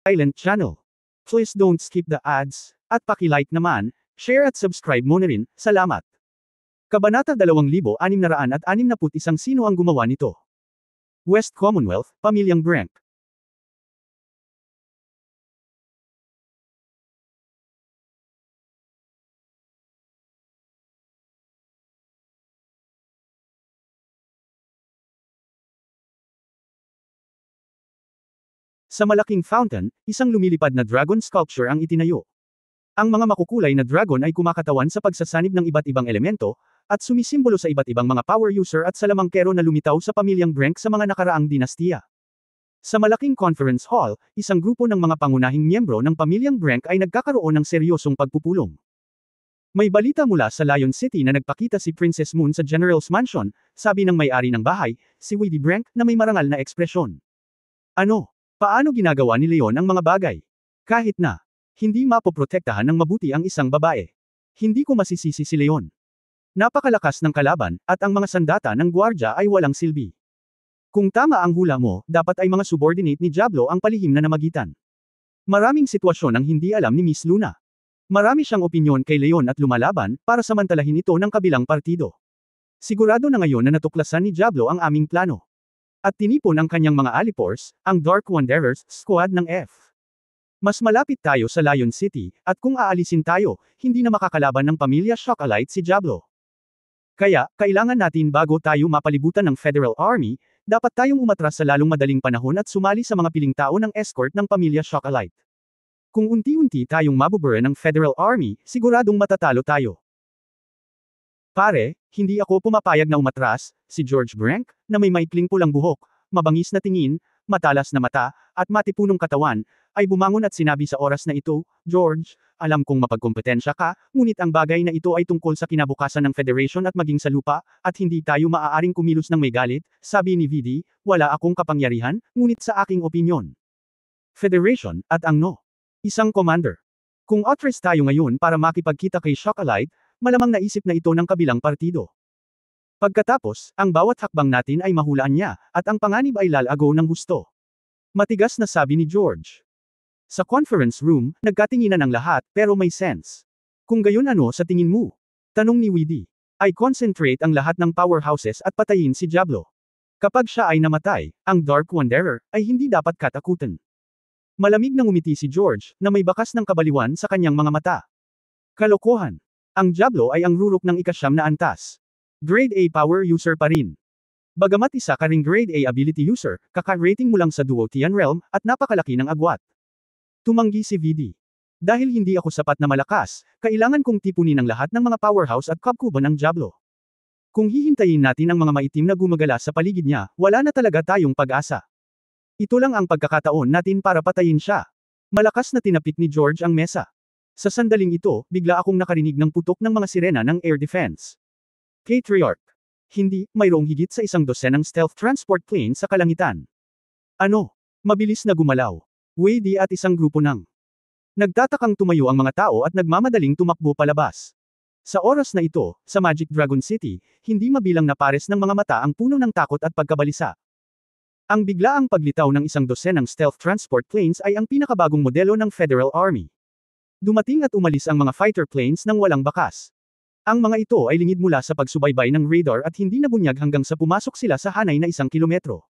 Silent Channel. Please don't skip the ads, at paki-like naman, share at subscribe mo na rin, salamat. Kabanata 2661 Sino ang gumawa nito? West Commonwealth, Pamilyang Brank. Sa malaking fountain, isang lumilipad na dragon sculpture ang itinayo. Ang mga makukulay na dragon ay kumakatawan sa pagsasanib ng iba't ibang elemento, at sumisimbolo sa iba't ibang mga power user at salamangkero na lumitaw sa pamilyang Brank sa mga nakaraang dinastiya. Sa malaking conference hall, isang grupo ng mga pangunahing miyembro ng pamilyang Brank ay nagkakaroon ng seryosong pagpupulong. May balita mula sa Lion City na nagpakita si Princess Moon sa General's Mansion, sabi ng may-ari ng bahay, si Weedy Brank, na may marangal na ekspresyon. Ano? Paano ginagawa ni Leon ang mga bagay? Kahit na hindi mapoprotektahan ng mabuti ang isang babae. Hindi ko masisisi si Leon. Napakalakas ng kalaban, at ang mga sandata ng gwardya ay walang silbi. Kung tama ang hula mo, dapat ay mga subordinate ni Diablo ang palihim na namagitan. Maraming sitwasyon ang hindi alam ni Miss Luna. Marami siyang opinyon kay Leon at lumalaban, para samantalahin ito ng kabilang partido. Sigurado na ngayon na natuklasan ni Diablo ang aming plano. At tinipon ang kanyang mga alipors, ang Dark Wanderers squad ng F. Mas malapit tayo sa Lion City, at kung aalisin tayo, hindi na makakalaban ng pamilya Shockalite si Diablo. Kaya, kailangan natin bago tayo mapalibutan ng Federal Army, dapat tayong umatras sa lalong madaling panahon at sumali sa mga piling tao ng escort ng pamilya Shockalite. Kung unti-unti tayong mabubura ng Federal Army, siguradong matatalo tayo. Pare, hindi ako pumapayag na umatras, si George Brank, na may maikling pulang buhok, mabangis na tingin, matalas na mata, at matipunong katawan, ay bumangon at sinabi sa oras na ito, George, alam kong mapagkompetensya ka, ngunit ang bagay na ito ay tungkol sa kinabukasan ng Federation at maging sa lupa, at hindi tayo maaaring kumilos ng may galit, sabi ni Vidi, wala akong kapangyarihan, ngunit sa aking opinyon. Federation, at ang no. Isang commander. Kung atras tayo ngayon para makipagkita kay Shockalite, malamang naisip na ito ng kabilang partido. Pagkatapos, ang bawat hakbang natin ay mahulaan niya, at ang panganib ay lalago ng husto. Matigas na sabi ni George. Sa conference room, nagkatinginan ang lahat, pero may sense. Kung gayon ano sa tingin mo? Tanong ni Weedy. Ay concentrate ang lahat ng powerhouses at patayin si Diablo. Kapag siya ay namatay, ang Dark Wanderer ay hindi dapat katakutan. Malamig na ngumiti si George, na may bakas ng kabaliwan sa kanyang mga mata. Kalokohan. Ang Diablo ay ang rurok ng ikasyam na antas. Grade A power user pa rin. Bagamat isa ka ring Grade A ability user, kaka-rating mo lang sa Duotian Realm, at napakalaki ng agwat. Tumanggi si Vidi. Dahil hindi ako sapat na malakas, kailangan kong tipunin ang lahat ng mga powerhouse at kabkuban ng Diablo. Kung hihintayin natin ang mga maitim na gumagala sa paligid niya, wala na talaga tayong pag-asa. Ito lang ang pagkakataon natin para patayin siya. Malakas na tinapik ni George ang mesa. Sa sandaling ito, bigla akong nakarinig ng putok ng mga sirena ng air defense. Patriarch. Hindi, mayroong higit sa 100 ng stealth transport plane sa kalangitan. Ano? Mabilis na gumalaw. Weedy at isang grupo ng. Nagtatakang tumayo ang mga tao at nagmamadaling tumakbo palabas. Sa oras na ito, sa Magic Dragon City, hindi mabilang na pares ng mga mata ang puno ng takot at pagkabalisa. Ang biglaang paglitaw ng 100 ng stealth transport planes ay ang pinakabagong modelo ng Federal Army. Dumating at umalis ang mga fighter planes ng walang bakas. Ang mga ito ay lingid mula sa pagsubaybay ng radar at hindi nabunyag hanggang sa pumasok sila sa hanay na 1 kilometro.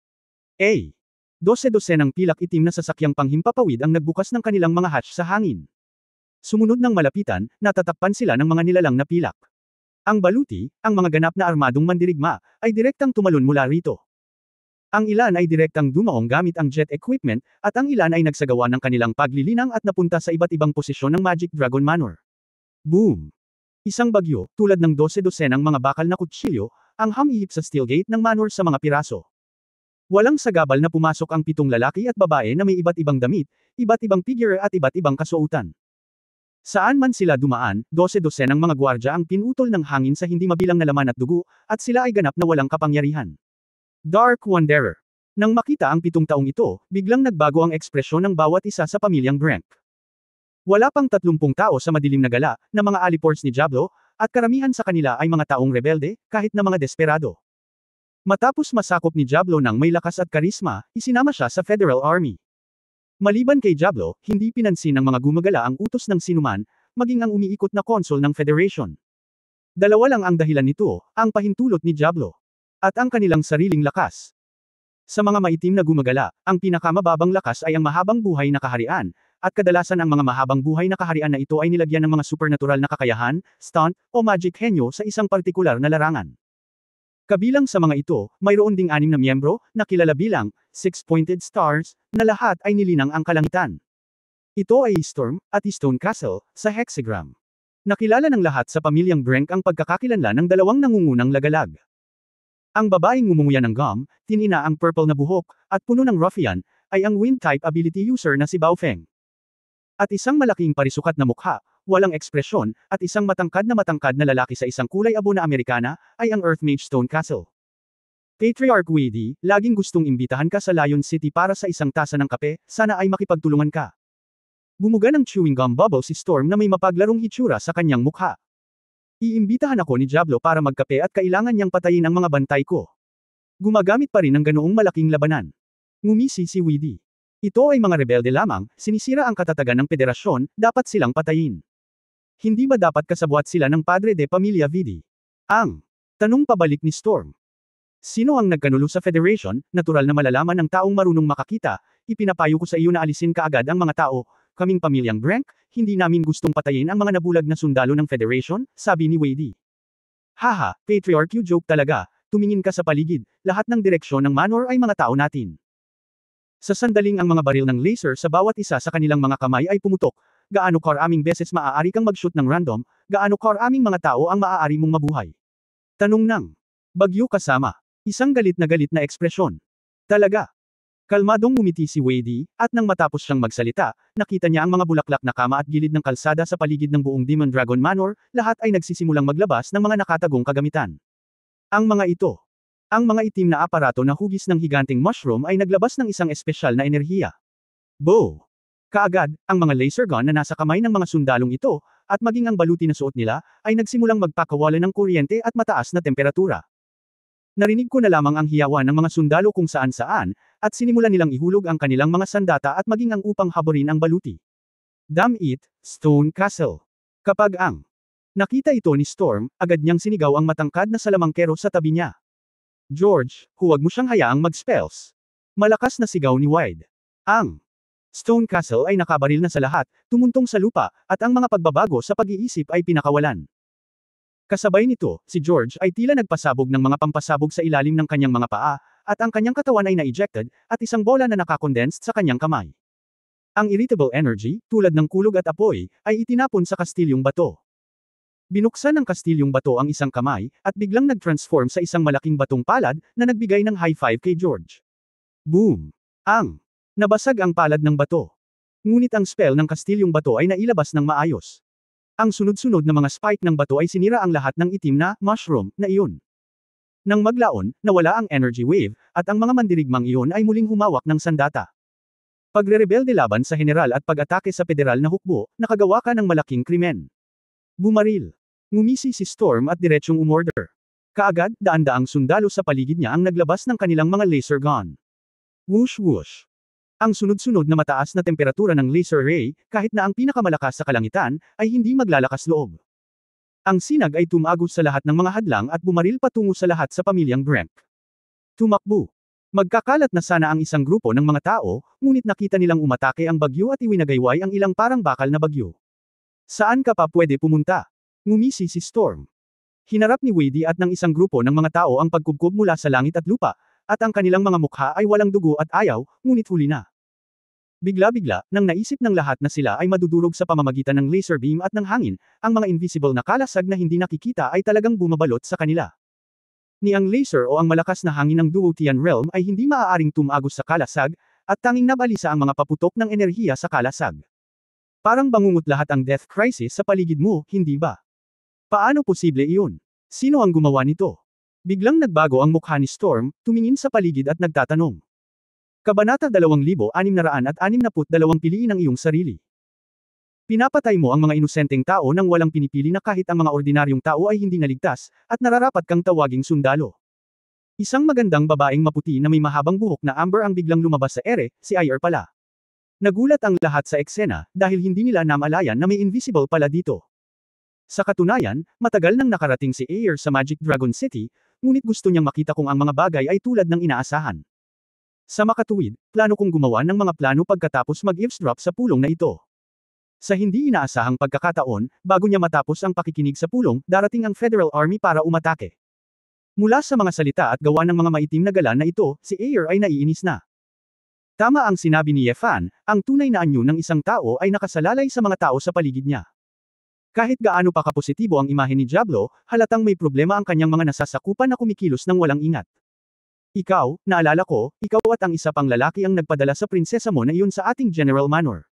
12 ng pilak itim na sasakyang panghimpapawid ang nagbukas ng kanilang mga hatch sa hangin. Sumunod ng malapitan, natatakpan sila ng mga nilalang na pilak. Ang baluti, ang mga ganap na armadong mandirigma, ay direktang tumalon mula rito. Ang ilan ay direktang dumaong gamit ang jet equipment, at ang ilan ay nagsagawa ng kanilang paglilinang at napunta sa iba't ibang posisyon ng Magic Dragon Manor. Boom! Isang bagyo, tulad ng 12 ng mga bakal na kutsilyo, ang humihip sa steel gate ng manor sa mga piraso. Walang sagabal na pumasok ang 7 lalaki at babae na may iba't ibang damit, iba't ibang figure at iba't ibang kasuotan. Saan man sila dumaan, 12 ng mga gwardya ang pinutol ng hangin sa hindi mabilang na laman at dugo, at sila ay ganap na walang kapangyarihan. Dark Wanderer. Nang makita ang 7 taong ito, biglang nagbago ang ekspresyon ng bawat isa sa pamilyang Brank. Wala pang 30 tao sa madilim na gala, na mga alipors ni Diablo, at karamihan sa kanila ay mga taong rebelde, kahit na mga desperado. Matapos masakop ni Diablo ng may lakas at karisma, isinama siya sa Federal Army. Maliban kay Diablo, hindi pinansin ng mga gumagala ang utos ng sinuman, maging ang umiikot na konsol ng Federation. Dalawa lang ang dahilan nito, ang pahintulot ni Diablo. At ang kanilang sariling lakas. Sa mga maitim na gumagala, ang pinakamababang lakas ay ang mahabang buhay na kaharian, at kadalasan ang mga mahabang buhay na kaharian na ito ay nilagyan ng mga supernatural na kakayahan, stunt, o magic henyo sa isang partikular na larangan. Kabilang sa mga ito, mayroon ding 6 na miyembro, na kilala bilang Six-Pointed Stars, na lahat ay nilinang ang kalangitan. Ito ay Storm, at Stone Castle, sa hexagram. Nakilala ng lahat sa pamilyang Brenk ang pagkakakilanlan ng dalawang nangungunang lagalag. Ang babaeng ngumunguya ng gum, tinina ang purple na buhok, at puno ng ruffian, ay ang Wind-type ability user na si Baofeng. At isang malaking parisukat na mukha, walang ekspresyon, at isang matangkad na lalaki sa isang kulay abo na Amerikana, ay ang Earth Mage Stone Castle. Patriarch Wady, laging gustong imbitahan ka sa Lion City para sa isang tasa ng kape, sana ay makipagtulungan ka. Bumuga ng chewing gum bubble si Storm na may mapaglarong hitsura sa kanyang mukha. Iimbitahan ako ni Diablo para magkape at kailangan niyang patayin ang mga bantay ko. Gumagamit pa rin ng ganoong malaking labanan. Ngumisi si Wady. Ito ay mga rebelde lamang, sinisira ang katatagan ng federasyon, dapat silang patayin. Hindi ba dapat kasabwat sila ng Padre de Pamilya Vidi? Ang tanong pabalik ni Storm. Sino ang nagkanulo sa Federation, natural na malalaman ng taong marunong makakita, ipinapayo ko sa iyo na alisin kaagad ang mga tao, kaming pamilyang Brenk, hindi namin gustong patayin ang mga nabulag na sundalo ng Federation, sabi ni Wady. Haha, Patriarch you joke talaga, tumingin ka sa paligid, lahat ng direksyon ng manor ay mga tao natin. Sa sandaling ang mga baril ng laser sa bawat isa sa kanilang mga kamay ay pumutok, gaano karaming beses maaari kang mag-shoot ng random, gaano karaming mga tao ang maaari mong mabuhay. Tanong ng bagyo kasama. Isang galit na ekspresyon. Talaga. Kalmadong ngumiti si Wady, at nang matapos siyang magsalita, nakita niya ang mga bulaklak na kama at gilid ng kalsada sa paligid ng buong Demon Dragon Manor, lahat ay nagsisimulang maglabas ng mga nakatagong kagamitan. Ang mga ito. Ang mga itim na aparato na hugis ng higanting mushroom ay naglabas ng isang espesyal na enerhiya. Bow! Kaagad, ang mga laser gun na nasa kamay ng mga sundalong ito, at maging ang baluti na suot nila, ay nagsimulang magpakawala ng kuryente at mataas na temperatura. Narinig ko na lamang ang hiyawan ng mga sundalo kung saan-saan, at sinimulan nilang ihulog ang kanilang mga sandata at maging ang upang haborin ang baluti. Damn it, Stone Castle. Kapag ang nakita ito ni Storm, agad niyang sinigaw ang matangkad na salamangkero sa tabi niya. George, huwag mo siyang hayaang mag-spells. Malakas na sigaw ni Wade. Ang Stone Castle ay nakabaril na sa lahat, tumuntong sa lupa, at ang mga pagbabago sa pag-iisip ay pinakawalan. Kasabay nito, si George ay tila nagpasabog ng mga pampasabog sa ilalim ng kanyang mga paa, at ang kanyang katawan ay na-ejected, at isang bola na nakakondensed sa kanyang kamay. Ang irritable energy, tulad ng kulog at apoy, ay itinapon sa kastilyong bato. Binuksan ng kastilyong bato ang isang kamay, at biglang nag-transform sa isang malaking batong palad, na nagbigay ng high five kay George. Boom! Ang nabasag ang palad ng bato. Ngunit ang spell ng kastilyong bato ay nailabas ng maayos. Ang sunod-sunod na mga spike ng bato ay sinira ang lahat ng itim na mushroom na iyon. Nang maglaon, nawala ang energy wave, at ang mga mandirigmang iyon ay muling humawak ng sandata. Pagre-rebelde laban sa general at pag-atake sa federal na hukbo, nakagawa ka ng malaking krimen. Bumaril. Ngumisi si Storm at diretsyong umorder. Kaagad, daan-daang sundalo sa paligid niya ang naglabas ng kanilang mga laser gun. Whoosh whoosh. Ang sunod-sunod na mataas na temperatura ng laser ray, kahit na ang pinakamalakas sa kalangitan, ay hindi maglalakas loob. Ang sinag ay tumagos sa lahat ng mga hadlang at bumaril patungo sa lahat sa pamilyang Brenk. Tumakbo. Magkakalat na sana ang isang grupo ng mga tao, ngunit nakita nilang umatake ang bagyo at iwinagayway ang ilang parang bakal na bagyo. Saan ka pa pwede pumunta? Ngumisi si Storm. Hinarap ni Wady at ng isang grupo ng mga tao ang pagkubkob mula sa langit at lupa, at ang kanilang mga mukha ay walang dugo at ayaw, ngunit huli na. Bigla-bigla, nang naisip ng lahat na sila ay madudurog sa pamamagitan ng laser beam at ng hangin, ang mga invisible na kalasag na hindi nakikita ay talagang bumabalot sa kanila. Ni ang laser o ang malakas na hangin ng Duotian Realm ay hindi maaaring tumagos sa kalasag, at tanging nabalisa ang mga paputok ng enerhiya sa kalasag. Parang bangungot lahat ang death crisis sa paligid mo, hindi ba? Paano posible iyon? Sino ang gumawa nito? Biglang nagbago ang mukha ni Storm, tumingin sa paligid at nagtatanong. Kabanata 2662, piliin ang iyong sarili. Pinapatay mo ang mga inosenteng tao nang walang pinipili na kahit ang mga ordinaryong tao ay hindi naligtas, at nararapat kang tawaging sundalo. Isang magandang babaeng maputi na may mahabang buhok na amber ang biglang lumabas sa ere, si Ayer pala. Nagulat ang lahat sa eksena, dahil hindi nila namalayan na may invisible pala dito. Sa katunayan, matagal nang nakarating si Ayer sa Magic Dragon City, ngunit gusto niyang makita kung ang mga bagay ay tulad ng inaasahan. Sa makatuwid, plano kong gumawa ng mga plano pagkatapos mag-eavesdrop sa pulong na ito. Sa hindi inaasahang pagkakataon, bago niya matapos ang pakikinig sa pulong, darating ang Federal Army para umatake. Mula sa mga salita at gawa ng mga maitim na gala na ito, si Ayer ay naiinis na. Tama ang sinabi ni Yefan, ang tunay na anyo ng isang tao ay nakasalalay sa mga tao sa paligid niya. Kahit gaano pa kapositibo ang imahe ni Diablo, halatang may problema ang kanyang mga nasasakupan na kumikilos ng walang ingat. Ikaw, naalala ko, ikaw at ang isa pang lalaki ang nagpadala sa prinsesa mo na iyon sa ating General Manor.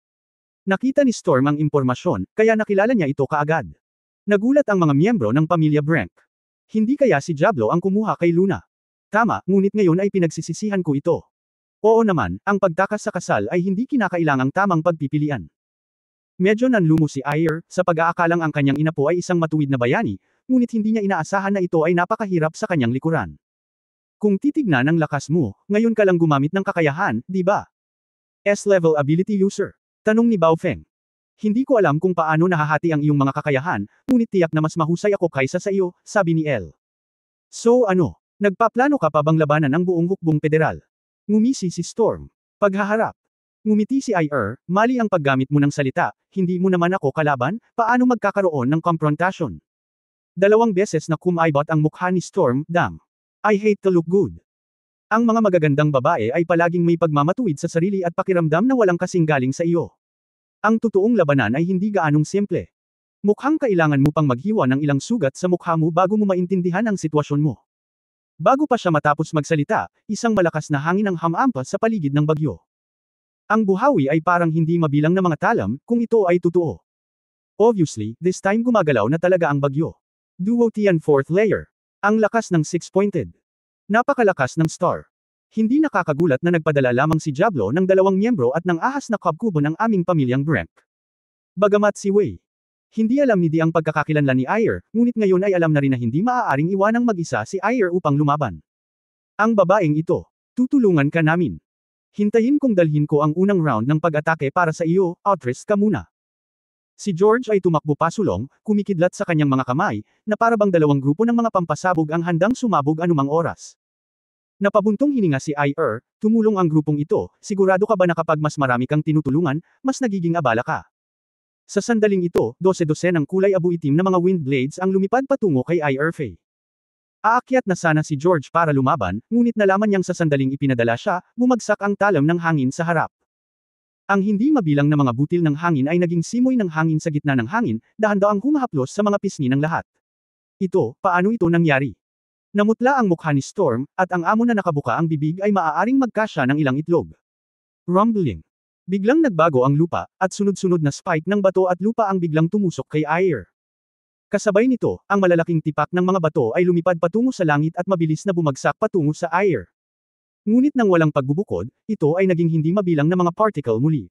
Nakita ni Storm ang impormasyon, kaya nakilala niya ito kaagad. Nagulat ang mga miyembro ng pamilya Brank. Hindi kaya si Diablo ang kumuha kay Luna. Tama, ngunit ngayon ay pinagsisisihan ko ito. Oo naman, ang pagtakas sa kasal ay hindi kinakailangang tamang pagpipilian. Medyo nanlumo si Ayer, sa pag-aakalang ang kanyang ina po ay isang matuwid na bayani, ngunit hindi niya inaasahan na ito ay napakahirap sa kanyang likuran. Kung titignan ang lakas mo, ngayon ka lang gumamit ng kakayahan, di ba? S-level ability user. Tanong ni Baofeng. Hindi ko alam kung paano nahahati ang iyong mga kakayahan, ngunit tiyak na mas mahusay ako kaysa sa iyo, sabi ni El. So ano, nagpaplano ka pa bang labanan ang buong hukbong federal? Ngumisi si Storm. Paghaharap. Ngumiti si Ayer, mali ang paggamit mo ng salita, hindi mo naman ako kalaban, paano magkakaroon ng confrontation? 2 beses na kumaibot ang mukha ni Storm, damn. I hate to look good. Ang mga magagandang babae ay palaging may pagmamatuwid sa sarili at pakiramdam na walang kasing galing sa iyo. Ang totoong labanan ay hindi gaanong simple. Mukhang kailangan mo pang maghiwa ng ilang sugat sa mukha mo bago mo maintindihan ang sitwasyon mo. Bago pa siya matapos magsalita, isang malakas na hangin ang hamampas sa paligid ng bagyo. Ang buhawi ay parang hindi mabilang na mga talam, kung ito ay totoo. Obviously, this time gumagalaw na talaga ang bagyo. Duotian 4th layer. Ang lakas ng 6-pointed. Napakalakas ng star. Hindi nakakagulat na nagpadala lamang si Diablo ng 2 miyembro at ng ahas na kabkubo ng aming pamilyang Brank. Bagamat si Wei. Hindi alam ni Di ang pagkakakilanlan ni Ayer, ngunit ngayon ay alam na rin na hindi maaaring iwanang mag-isa si Ayer upang lumaban. Ang babaeng ito. Tutulungan ka namin. Hintayin kong dalhin ko ang unang round ng pag-atake para sa iyo, Outrest ka muna. Si George ay tumakbo pasulong, kumikidlat sa kanyang mga kamay, na para bang 2 grupo ng mga pampasabog ang handang sumabog anumang oras. Napabuntong hininga si Ayer, tumulong ang grupong ito, sigurado ka ba na kapag mas marami kang tinutulungan, mas nagiging abala ka? Sa sandaling ito, 12 ng kulay abu-itim na mga wind blades ang lumipad patungo kay Ayer Fei. Aakyat na sana si George para lumaban, ngunit nalaman niyang sa sandaling ipinadala siya, bumagsak ang talam ng hangin sa harap. Ang hindi mabilang na mga butil ng hangin ay naging simoy ng hangin sa gitna ng hangin, dahan-dahang humahaplos sa mga pisngi ng lahat. Ito, paano ito nangyari? Namutla ang mukha ni Storm, at ang amo na nakabuka ang bibig ay maaaring magkasya ng ilang itlog. Rumbling. Biglang nagbago ang lupa, at sunod-sunod na spike ng bato at lupa ang biglang tumusok kay Ayer. Kasabay nito, ang malalaking tipak ng mga bato ay lumipad patungo sa langit at mabilis na bumagsak patungo sa Ayer. Ngunit nang walang pagbubukod, ito ay naging hindi mabilang na mga particle muli.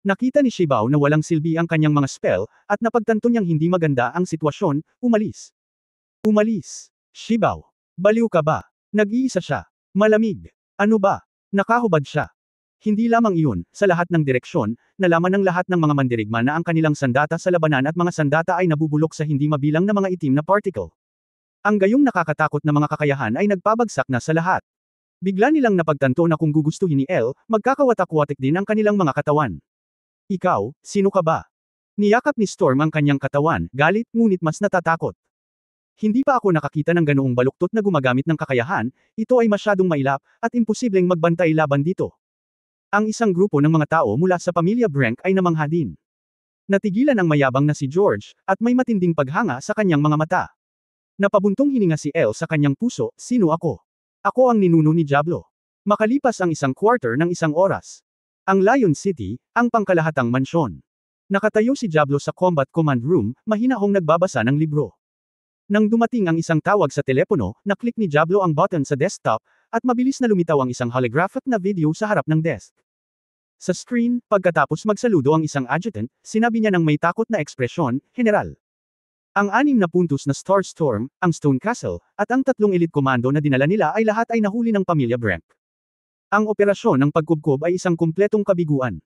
Nakita ni Shibao na walang silbi ang kanyang mga spell, at napagtanto niyang hindi maganda ang sitwasyon, umalis. Umalis. Shibao. Baliw ka ba? Nag-iisa siya. Malamig. Ano ba? Nakahubad siya. Hindi lamang iyon, sa lahat ng direksyon, nalaman ng lahat ng mga mandirigma na ang kanilang sandata sa labanan at mga sandata ay nabubulok sa hindi mabilang na mga itim na particle. Ang gayong nakakatakot na mga kakayahan ay nagpabagsak na sa lahat. Bigla nilang napagtanto na kung gugustuhin ni El, magkakawatak-watik din ang kanilang mga katawan. Ikaw, sino ka ba? Niyakap ni Storm ang kanyang katawan, galit, ngunit mas natatakot. Hindi pa ako nakakita ng ganoong baluktot na gumagamit ng kakayahan, ito ay masyadong mailap, at imposibleng magbantay laban dito. Ang isang grupo ng mga tao mula sa pamilya Brank ay namangha din. Natigilan ang mayabang na si George, at may matinding paghanga sa kanyang mga mata. Napabuntong hininga si El sa kanyang puso, sino ako? Ako ang ninuno ni Diablo. Makalipas ang 1/4 ng 1 oras. Ang Lion City, ang pangkalahatang mansyon. Nakatayo si Diablo sa combat command room, mahinahong nagbabasa ng libro. Nang dumating ang isang tawag sa telepono, naklik ni Diablo ang button sa desktop, at mabilis na lumitaw ang isang holographic na video sa harap ng desk. Sa screen, pagkatapos magsaludo ang isang adjutant, sinabi niya ng may takot na ekspresyon, General. Ang 6 na puntos na Star Storm, ang Stone Castle, at ang 3 elite komando na dinala nila ay lahat ay nahuli ng pamilya Brank. Ang operasyon ng pagkubkob ay isang kumpletong kabiguan.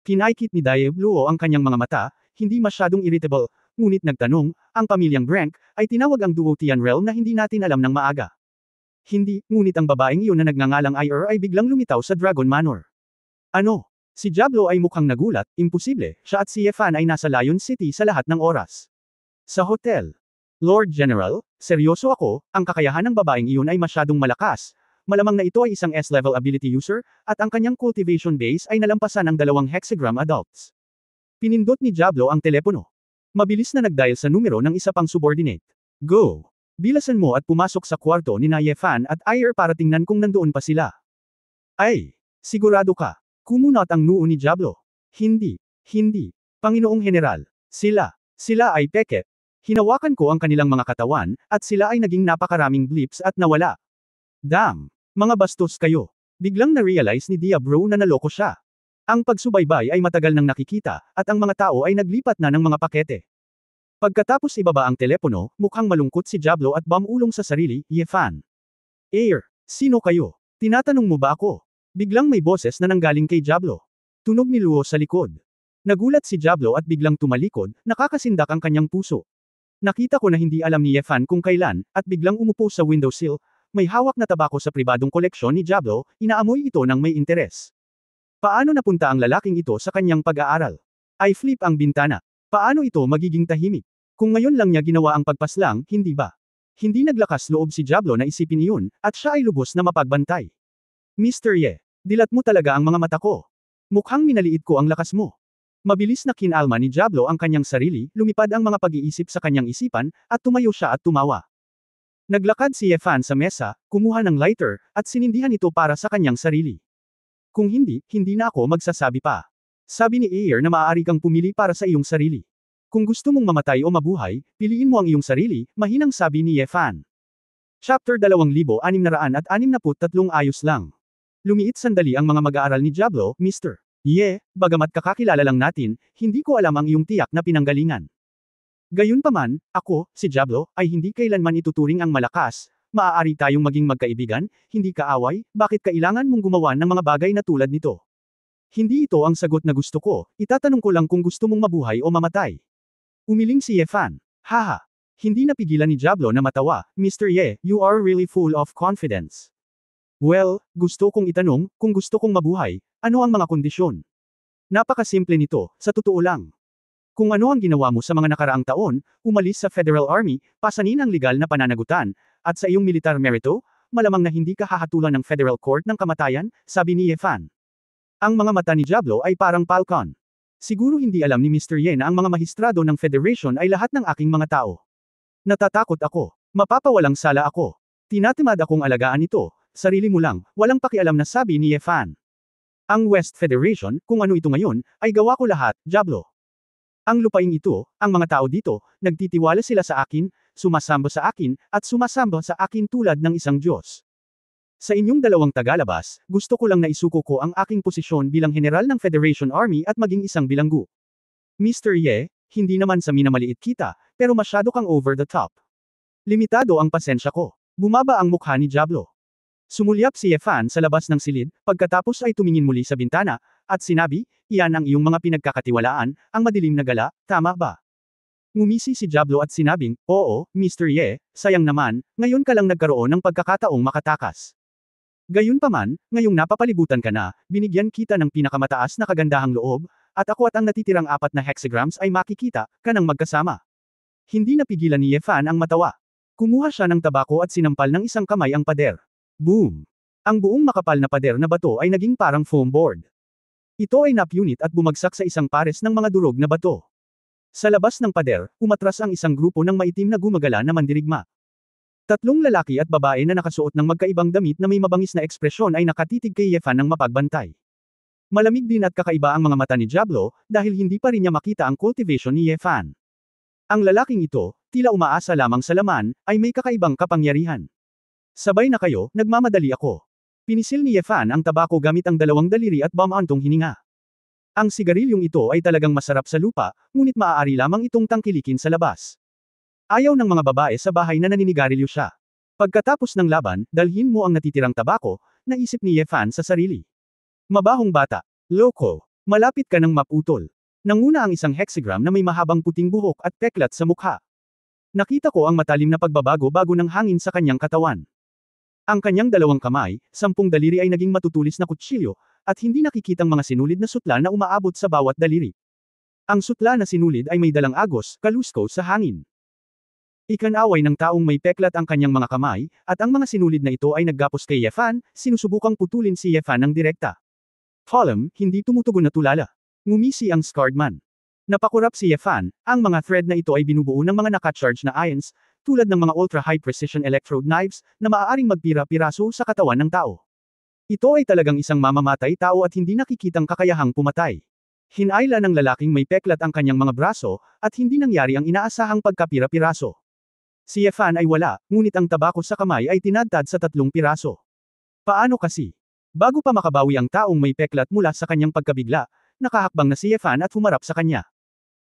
Kinaikit ni Diablo ang kanyang mga mata, hindi masyadong irritable, ngunit nagtanong, ang pamilyang Brank, ay tinawag ang Duotian Realm na hindi natin alam ng maaga. Hindi, ngunit ang babaeng iyon na nagngangalang IR ay biglang lumitaw sa Dragon Manor. Ano? Si Diablo ay mukhang nagulat, imposible, siya at si Yefan ay nasa Lion City sa lahat ng oras. Sa hotel. Lord General, seryoso ako, ang kakayahan ng babaeng iyon ay masyadong malakas. Malamang na ito ay isang S-level ability user, at ang kanyang cultivation base ay nalampasan ang 2 hexagram adults. Pinindot ni Diablo ang telepono. Mabilis na nagdial sa numero ng isa pang subordinate. Go! Bilasan mo at pumasok sa kwarto ni Yefan at IR para tingnan kung nandoon pa sila. Ay! Sigurado ka? Kumunot ang noo ni Diablo. Hindi. Hindi. Panginoong General. Sila ay peke. Hinawakan ko ang kanilang mga katawan, at sila ay naging napakaraming blips at nawala. Damn! Mga bastos kayo. Biglang na-realize ni Diablo na naloko siya. Ang pagsubaybay ay matagal nang nakikita, at ang mga tao ay naglipat na ng mga pakete. Pagkatapos ibaba ang telepono, mukhang malungkot si Diablo at bumulong sa sarili, Yefan. Air, sino kayo? Tinatanong mo ba ako? Biglang may boses na nanggaling kay Diablo. Tunog ni Luo sa likod. Nagulat si Diablo at biglang tumalikod, nakakasindak ang kanyang puso. Nakita ko na hindi alam ni Yefan kung kailan, at biglang umupo sa windowsill, may hawak na tabako sa pribadong koleksyon ni Diablo, inaamoy ito ng may interes. Paano napunta ang lalaking ito sa kanyang pag-aaral? I flip ang bintana. Paano ito magiging tahimik? Kung ngayon lang niya ginawa ang pagpaslang, hindi ba? Hindi naglakas loob si Diablo na isipin iyon, at siya ay lubos na mapagbantay. Mr. Ye, dilat mo talaga ang mga mata ko. Mukhang minaliit ko ang lakas mo. Mabilis na kinalma ni Diablo ang kanyang sarili, lumipad ang mga pag-iisip sa kanyang isipan, at tumayo siya at tumawa. Naglakad si Yefan sa mesa, kumuha ng lighter, at sinindihan ito para sa kanyang sarili. Kung hindi, hindi na ako magsasabi pa. Sabi ni Ayer na maaari kang pumili para sa iyong sarili. Kung gusto mong mamatay o mabuhay, piliin mo ang iyong sarili, mahinang sabi ni Yefan. Chapter 2663 ayos lang. Lumiit sandali ang mga mag-aaral ni Diablo, Mr. Ye, bagamat kakakilala lang natin, hindi ko alam ang iyong tiyak na pinanggalingan. Gayunpaman, ako, si Diablo, ay hindi kailanman ituturing ang malakas, maaari tayong maging magkaibigan, hindi kaaway, bakit kailangan mong gumawa ng mga bagay na tulad nito? Hindi ito ang sagot na gusto ko, itatanong ko lang kung gusto mong mabuhay o mamatay. Umiling si Yefan. Haha. Hindi napigilan ni Diablo na matawa, Mr. Ye, you are really full of confidence. Well, gusto kong itanong, kung gusto kong mabuhay, ano ang mga kondisyon? Napakasimple nito, sa totoo lang. Kung ano ang ginawa mo sa mga nakaraang taon, umalis sa Federal Army, pasanin ang legal na pananagutan, at sa iyong militar merito, malamang na hindi ka hahatulan ng Federal Court ng kamatayan, sabi ni Yefan. Ang mga mata ni Diablo ay parang palcon. Siguro hindi alam ni Mr. Ye na ang mga mahistrado ng Federation ay lahat ng aking mga tao. Natatakot ako. Mapapawalang sala ako. Tinatamad akong alagaan ito, sarili mo lang, walang pakialam na sabi ni Yefan. Ang West Federation, kung ano ito ngayon, ay gawa ko lahat, Diablo. Ang lupaing ito, ang mga tao dito, nagtitiwala sila sa akin, sumasamba sa akin, at sumasamba sa akin tulad ng isang Diyos. Sa inyong dalawang tagalabas, gusto ko lang na isuko ko ang aking posisyon bilang general ng Federation Army at maging isang bilanggo. Mr. Ye, hindi naman sa minamaliit kita, pero masyado kang over the top. Limitado ang pasensya ko. Bumaba ang mukha ni Diablo. Sumulyap si Yefan sa labas ng silid, pagkatapos ay tumingin muli sa bintana, at sinabi, iyan ang iyong mga pinagkakatiwalaan, ang madilim na gala, tama ba? Ngumisi si Diablo at sinabing, oo, Mr. Ye, sayang naman, ngayon ka lang nagkaroon ng pagkakataong makatakas. Gayunpaman, ngayong napapalibutan ka na, binigyan kita ng pinakamataas na kagandahang loob, at ako at ang natitirang 4 na hexagrams ay makikita, ka ng magkasama. Hindi napigilan ni Yefan ang matawa. Kumuha siya ng tabako at sinampal ng isang kamay ang pader. Boom! Ang buong makapal na pader na bato ay naging parang foam board. Ito ay napunit at bumagsak sa isang pares ng mga durog na bato. Sa labas ng pader, umatras ang isang grupo ng maitim na gumagala na mandirigma. 3 lalaki at babae na nakasuot ng magkaibang damit na may mabangis na ekspresyon ay nakatitig kay Yefan ng mapagbantay. Malamig din at kakaiba ang mga mata ni Diablo, dahil hindi pa rin niya makita ang cultivation ni Yefan. Ang lalaking ito, tila umaasa lamang sa laman, ay may kakaibang kapangyarihan. Sabay na kayo, nagmamadali ako. Pinisil ni Yefan ang tabako gamit ang 2 daliri at bumantong hininga. Ang sigarilyong ito ay talagang masarap sa lupa, ngunit maaari lamang itong tangkilikin sa labas. Ayaw ng mga babae sa bahay na naninigarilyo siya. Pagkatapos ng laban, dalhin mo ang natitirang tabako, naisip ni Yefan sa sarili. Mabahong bata. Loko. Malapit ka nang maputol. Nanguna ang isang hexagram na may mahabang puting buhok at peklat sa mukha. Nakita ko ang matalim na pagbabago-bago ng hangin sa kanyang katawan. Ang kanyang dalawang kamay, 10 daliri ay naging matutulis na kutsilyo, at hindi nakikitang mga sinulid na sutla na umaabot sa bawat daliri. Ang sutla na sinulid ay may dalang agos, kalusko sa hangin. Ikanaway ng taong may peklat ang kanyang mga kamay, at ang mga sinulid na ito ay naggapos kay Yefan, sinusubukang putulin si Yefan ng direkta. Column, hindi tumutugon na tulala. Ngumisi ang scarred man. Napakurap si Yefan, ang mga thread na ito ay binubuo ng mga nakacharge na ions, tulad ng mga ultra-high precision electrode knives, na maaaring magpira-piraso sa katawan ng tao. Ito ay talagang isang mamamatay tao at hindi nakikitang kakayahang pumatay. Hinayla ng lalaking may peklat ang kanyang mga braso, at hindi nangyari ang inaasahang pagkapira-piraso. Si Yefan ay wala, ngunit ang tabako sa kamay ay tinadtad sa 3 piraso. Paano kasi? Bago pa makabawi ang taong may peklat mula sa kanyang pagkabigla, nakahakbang na si Yefan at humarap sa kanya.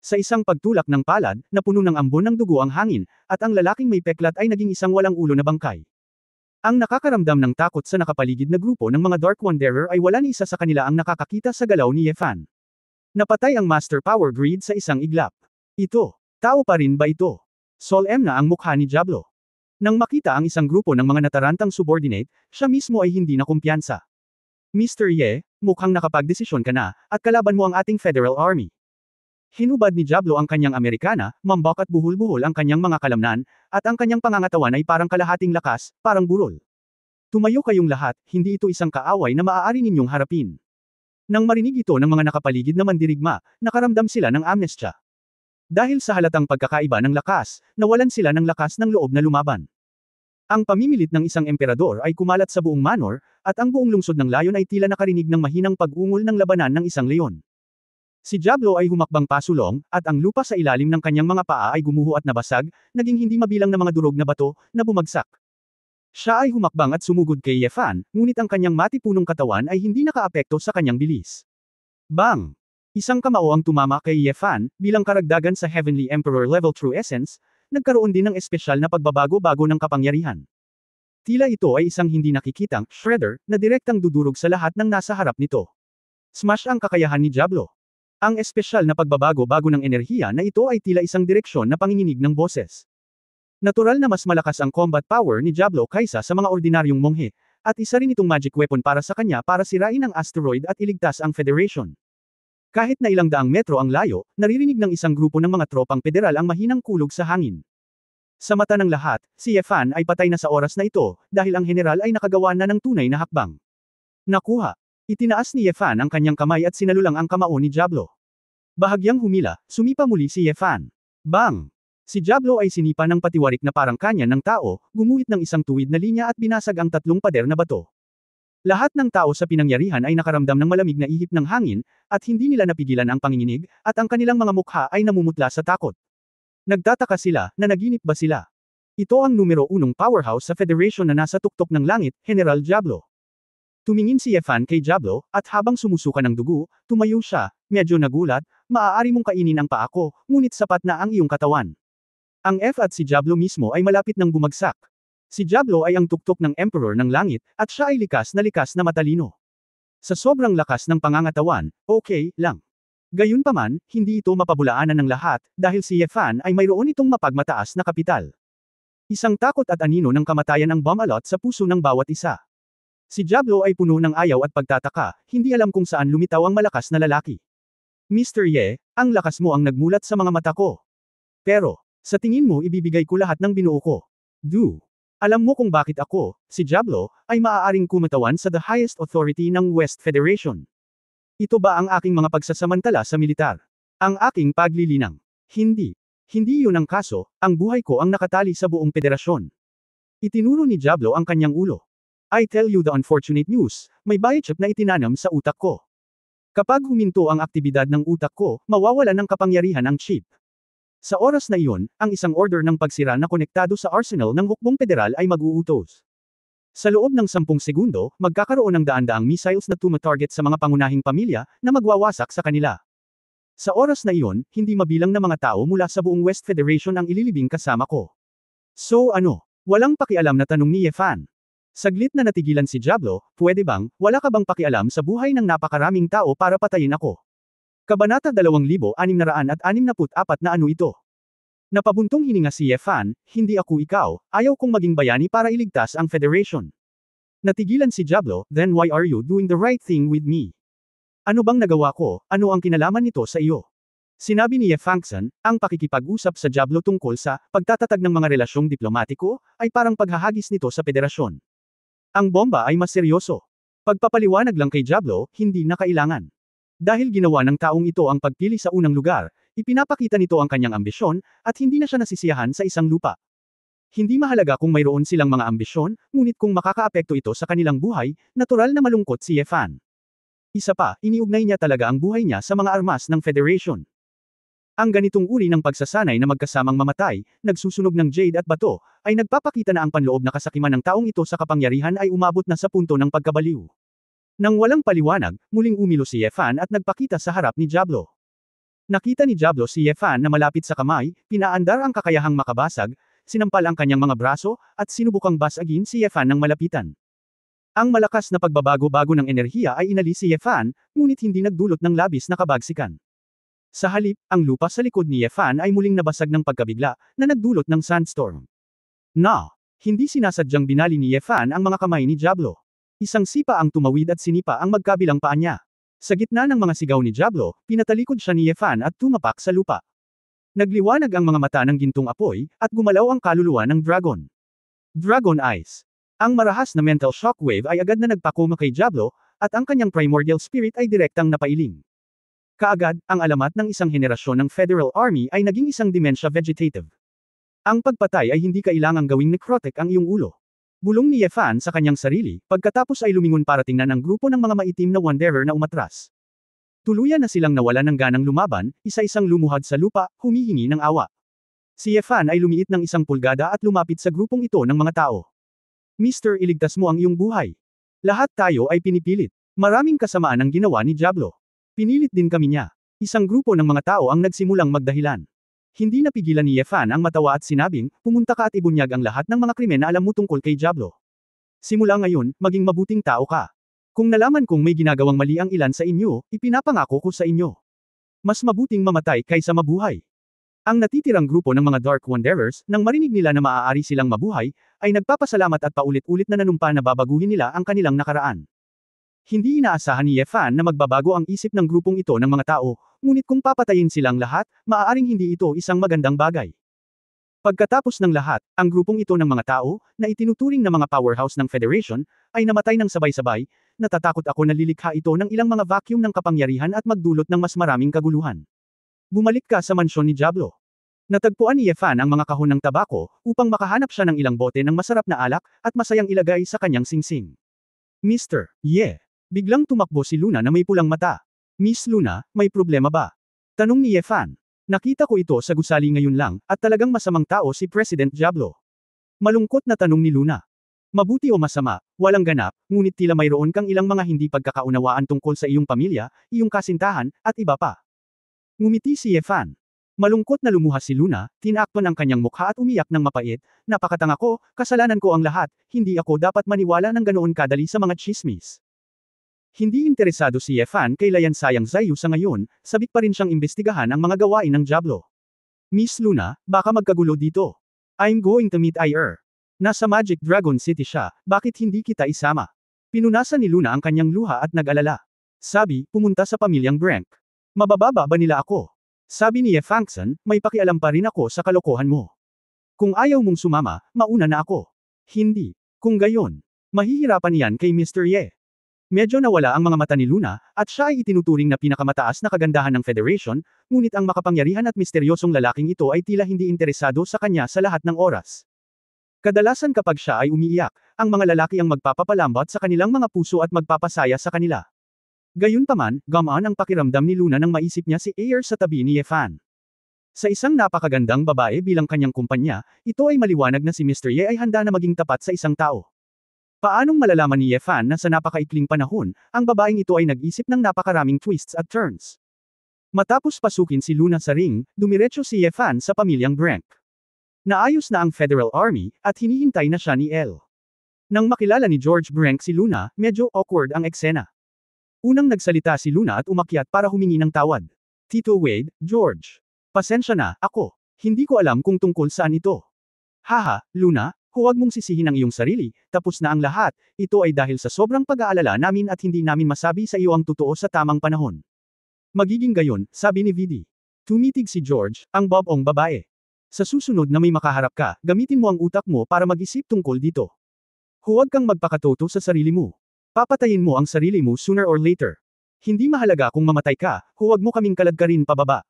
Sa isang pagtulak ng palad, napuno ng ambon ng dugo ang hangin, at ang lalaking may peklat ay naging isang walang ulo na bangkay. Ang nakakaramdam ng takot sa nakapaligid na grupo ng mga Dark Wanderer ay wala ni isa sa kanila ang nakakakita sa galaw ni Yefan. Napatay ang Master Power Grid sa isang iglap. Ito, tao pa rin ba ito? Sol-M na ang mukha ni Diablo. Nang makita ang isang grupo ng mga natarantang subordinate, siya mismo ay hindi na kumpiyansa. Mr. Ye, mukhang nakapagdesisyon ka na, at kalaban mo ang ating Federal Army. Hinubad ni Diablo ang kanyang Amerikana, mambak at buhol-buhol ang kanyang mga kalamnan, at ang kanyang pangangatawan ay parang kalahating lakas, parang burol. Tumayo kayong lahat, hindi ito isang kaaway na maaari ninyong harapin. Nang marinig ito ng mga nakapaligid na mandirigma, nakaramdam sila ng amnestya. Dahil sa halatang pagkakaiba ng lakas, nawalan sila ng lakas ng loob na lumaban. Ang pamimilit ng isang emperador ay kumalat sa buong manor, at ang buong lungsod ng layon ay tila nakarinig ng mahinang pag-ungol ng labanan ng isang leon. Si Diablo ay humakbang pasulong, at ang lupa sa ilalim ng kanyang mga paa ay gumuho at nabasag, naging hindi mabilang na mga durog na bato, na bumagsak. Siya ay humakbang at sumugod kay Yefan, ngunit ang kanyang matipunong katawan ay hindi nakaapekto sa kanyang bilis. Bang! Isang kamao ang tumama kay Yefan, bilang karagdagan sa Heavenly Emperor level True Essence, nagkaroon din ng espesyal na pagbabago-bago ng kapangyarihan. Tila ito ay isang hindi nakikitang shredder, na direktang dudurog sa lahat ng nasa harap nito. Smash ang kakayahan ni Diablo. Ang espesyal na pagbabago-bago ng enerhiya na ito ay tila isang direksyon na panginginig ng boses. Natural na mas malakas ang combat power ni Diablo kaysa sa mga ordinaryong monghe, at isa rin itong magic weapon para sa kanya para sirain ang asteroid at iligtas ang Federation. Kahit na ilang daang metro ang layo, naririnig ng isang grupo ng mga tropang federal ang mahinang kulog sa hangin. Sa mata ng lahat, si Yefan ay patay na sa oras na ito, dahil ang general ay nakagawa na ng tunay na hakbang. Nakuha. Itinaas ni Yefan ang kanyang kamay at sinalulang ang kamao ni Diablo. Bahagyang humila, sumipa muli si Yefan. Bang! Si Diablo ay sinipa ng patiwarik na parang kanya ng tao, gumuhit ng isang tuwid na linya at binasag ang 3 pader na bato. Lahat ng tao sa pinangyarihan ay nakaramdam ng malamig na ihip ng hangin, at hindi nila napigilan ang panginginig, at ang kanilang mga mukha ay namumutla sa takot. Nagtataka sila, na naginip ba sila? Ito ang numero 1 powerhouse sa Federation na nasa tuktok ng langit, General Diablo. Tumingin si Yefan kay Diablo, at habang sumusuka ng dugo, tumayo siya, medyo nagulat, maaari mong kainin ang paa ko, ngunit sapat na ang iyong katawan. Ang F at si Diablo mismo ay malapit nang bumagsak. Si Diablo ay ang tuktok ng Emperor ng Langit, at siya ay likas na matalino. Sa sobrang lakas ng pangangatawan, okay lang. Gayunpaman, hindi ito mapabulaanan ng lahat, dahil si Yefan ay mayroon itong mapagmataas na kapital. Isang takot at anino ng kamatayan ang bumalot sa puso ng bawat isa. Si Diablo ay puno ng ayaw at pagtataka, hindi alam kung saan lumitaw ang malakas na lalaki. Mr. Ye, ang lakas mo ang nagmulat sa mga mata ko. Pero, sa tingin mo ibibigay ko lahat ng binuo ko. Alam mo kung bakit ako, si Diablo, ay maaaring kumatawan sa the highest authority ng West Federation. Ito ba ang aking mga pagsasamantala sa militar? Ang aking paglilinang? Hindi. Hindi yun ang kaso, ang buhay ko ang nakatali sa buong federasyon. Itinuro ni Diablo ang kanyang ulo. I tell you the unfortunate news, may biochip na itinanam sa utak ko. Kapag huminto ang aktibidad ng utak ko, mawawala ng kapangyarihan ang chip. Sa oras na iyon, ang isang order ng pagsira na konektado sa arsenal ng hukbong federal ay mag-uutos. Sa loob ng 10 segundo, magkakaroon ng daan-daang missiles na tumatarget sa mga pangunahing pamilya, na magwawasak sa kanila. Sa oras na iyon, hindi mabilang na mga tao mula sa buong West Federation ang ililibing kasama ko. So ano? Walang pakialam na tanong ni Yefan. Saglit na natigilan si Diablo, pwede bang, wala ka bang pakialam sa buhay ng napakaraming tao para patayin ako? Kabanata 2664 na ano ito? Napabuntong hininga si Ye Fan, hindi ako ikaw, ayaw kong maging bayani para iligtas ang Federation. Natigilan si Diablo, then why are you doing the right thing with me? Ano bang nagawa ko, ano ang kinalaman nito sa iyo? Sinabi ni Ye Fangson, ang pakikipag-usap sa Diablo tungkol sa pagtatatag ng mga relasyong diplomatiko ay parang paghahagis nito sa federasyon. Ang bomba ay mas seryoso. Pagpapaliwanag lang kay Diablo, hindi na kailangan. Dahil ginawa ng taong ito ang pagpili sa unang lugar, ipinapakita nito ang kanyang ambisyon, at hindi na siya nasisiyahan sa isang lupa. Hindi mahalaga kung mayroon silang mga ambisyon, ngunit kung makakaapekto ito sa kanilang buhay, natural na malungkot si Ye Fan. Isa pa, iniugnay niya talaga ang buhay niya sa mga armas ng Federation. Ang ganitong uri ng pagsasanay na magkasamang mamatay, nagsusunog ng jade at bato, ay nagpapakita na ang panloob na kasakiman ng taong ito sa kapangyarihan ay umabot na sa punto ng pagkabaliw. Nang walang paliwanag, muling umilo si Ye Fan at nagpakita sa harap ni Diablo. Nakita ni Diablo si Ye Fan na malapit sa kamay, pinaandar ang kakayahang makabasag, sinampal ang kanyang mga braso, at sinubukang basagin si Ye Fan ng malapitan. Ang malakas na pagbabago-bago ng enerhiya ay inalis si Ye Fan, ngunit hindi nagdulot ng labis na kabagsikan. Sa halip, ang lupa sa likod ni Ye Fan ay muling nabasag ng pagkabigla, na nagdulot ng sandstorm. Hindi sinasadyang binali ni Ye Fan ang mga kamay ni Diablo. Isang sipa ang tumawid at sinipa ang magkabilang paa niya. Sa gitna ng mga sigaw ni Diablo, pinatalikod siya ni Ye Fan at tumapak sa lupa. Nagliwanag ang mga mata ng gintong apoy, at gumalaw ang kaluluwa ng dragon. Dragon Eyes. Ang marahas na mental shockwave ay agad na nagpakoma kay Diablo, at ang kanyang primordial spirit ay direktang napailing. Kaagad, ang alamat ng isang henerasyon ng Federal Army ay naging isang dementia vegetative. Ang pagpatay ay hindi kailangang gawing necrotic ang iyong ulo. Bulong ni Ye Fan sa kanyang sarili, pagkatapos ay lumingon para tingnan ang grupo ng mga maitim na wanderer na umatras. Tuluyan na silang nawala ng ganang lumaban, isa-isang lumuhad sa lupa, humihingi ng awa. Si Ye Fan ay lumiit ng 1 pulgada at lumapit sa grupong ito ng mga tao. Mister, iligtas mo ang iyong buhay. Lahat tayo ay pinipilit. Maraming kasamaan ang ginawa ni Diablo. Pinilit din kami niya. Isang grupo ng mga tao ang nagsimulang magdahilan. Hindi napigilan ni Ye Fan ang matawa at sinabing, pumunta ka at ibunyag ang lahat ng mga krimen na alam mo tungkol kay Diablo. Simula ngayon, maging mabuting tao ka. Kung nalaman kong may ginagawang mali ang ilan sa inyo, ipinapangako ko sa inyo. Mas mabuting mamatay kaysa mabuhay. Ang natitirang grupo ng mga Dark Wanderers, nang marinig nila na maaari silang mabuhay, ay nagpapasalamat at paulit-ulit na nanumpa na babaguhin nila ang kanilang nakaraan. Hindi inaasahan ni Ye Fan na magbabago ang isip ng grupong ito ng mga tao, ngunit kung papatayin silang lahat, maaaring hindi ito isang magandang bagay. Pagkatapos ng lahat, ang grupong ito ng mga tao, na itinuturing na mga powerhouse ng Federation, ay namatay ng sabay-sabay. Natatakot ako na lilikha ito ng ilang mga vacuum ng kapangyarihan at magdulot ng mas maraming kaguluhan. Bumalik ka sa mansyon ni Diablo. Natagpuan ni Ye Fan ang mga kahon ng tabako, upang makahanap siya ng ilang bote ng masarap na alak, at masayang ilagay sa kanyang singsing. Mr. Ye. Biglang tumakbo si Luna na may pulang mata. Miss Luna, may problema ba? Tanong ni Ye Fan. Nakita ko ito sa gusali ngayon lang, at talagang masamang tao si President Diablo. Malungkot na tanong ni Luna. Mabuti o masama, walang ganap, ngunit tila mayroon kang ilang mga hindi pagkakaunawaan tungkol sa iyong pamilya, iyong kasintahan, at iba pa. Ngumiti si Ye Fan. Malungkot na lumuha si Luna, tinakpan ang kanyang mukha at umiyak ng mapait, napakatanga ko, kasalanan ko ang lahat, hindi ako dapat maniwala ng ganoon kadali sa mga chismis. Hindi interesado si Ye Fan kay Layan Sayang Zayu sa ngayon, sabik pa rin siyang imbestigahan ang mga gawain ng Diablo. Miss Luna, baka magkagulo dito. I'm going to meet IR. Nasa Magic Dragon City siya, bakit hindi kita isama? Pinunasan ni Luna ang kanyang luha at nag-alala. Sabi, pumunta sa pamilyang Brank. Mabababa ba nila ako? Sabi ni Ye Fangson, may pakialam pa rin ako sa kalokohan mo. Kung ayaw mong sumama, mauna na ako. Hindi. Kung gayon, mahihirapan yan kay Mr. Ye. Medyo nawala ang mga mata ni Luna, at siya ay itinuturing na pinakamataas na kagandahan ng Federation, ngunit ang makapangyarihan at misteryosong lalaking ito ay tila hindi interesado sa kanya sa lahat ng oras. Kadalasan kapag siya ay umiiyak, ang mga lalaki ang magpapapalambat sa kanilang mga puso at magpapasaya sa kanila. Gayunpaman, gamaan ang pakiramdam ni Luna nang maisip niya si Ayer sa tabi ni Ye Fan. Sa isang napakagandang babae bilang kanyang kumpanya, ito ay maliwanag na si Mr. Ye ay handa na maging tapat sa isang tao. Paanong malalaman ni Ye Fan na sa napakaikling panahon, ang babaeng ito ay nag-isip ng napakaraming twists at turns? Matapos pasukin si Luna sa ring, dumiretso si Ye Fan sa pamilyang Brank. Naayos na ang Federal Army, at hinihintay na siya ni El. Nang makilala ni George Brank si Luna, medyo awkward ang eksena. Unang nagsalita si Luna at umakyat para humingi ng tawad. Tito Wade, George. Pasensya na, ako. Hindi ko alam kung tungkol saan ito. Haha, Luna, huwag mong sisihin ang iyong sarili, tapos na ang lahat, ito ay dahil sa sobrang pag-aalala namin at hindi namin masabi sa iyo ang totoo sa tamang panahon. Magiging gayon, sabi ni Vidi. Tumitig si George, ang bobong babae. Sa susunod na may makaharap ka, gamitin mo ang utak mo para mag-isip tungkol dito. Huwag kang magpakatoto sa sarili mo. Papatayin mo ang sarili mo sooner or later. Hindi mahalaga kung mamatay ka, huwag mo kaming kaladkarin pababa.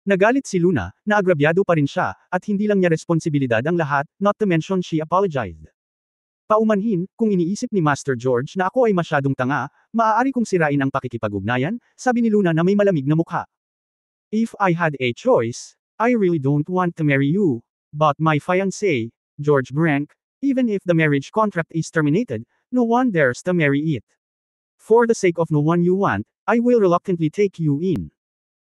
Nagalit si Luna, naagrabyado pa rin siya, at hindi lang niya responsibilidad ang lahat, not to mention she apologized. Paumanhin, kung iniisip ni Master George na ako ay masyadong tanga, maaari kong sirain ang pakikipag-ugnayan, sabi ni Luna na may malamig na mukha. If I had a choice, I really don't want to marry you, but my fiancé, George Brank, even if the marriage contract is terminated, no one dares to marry it. For the sake of no one you want, I will reluctantly take you in.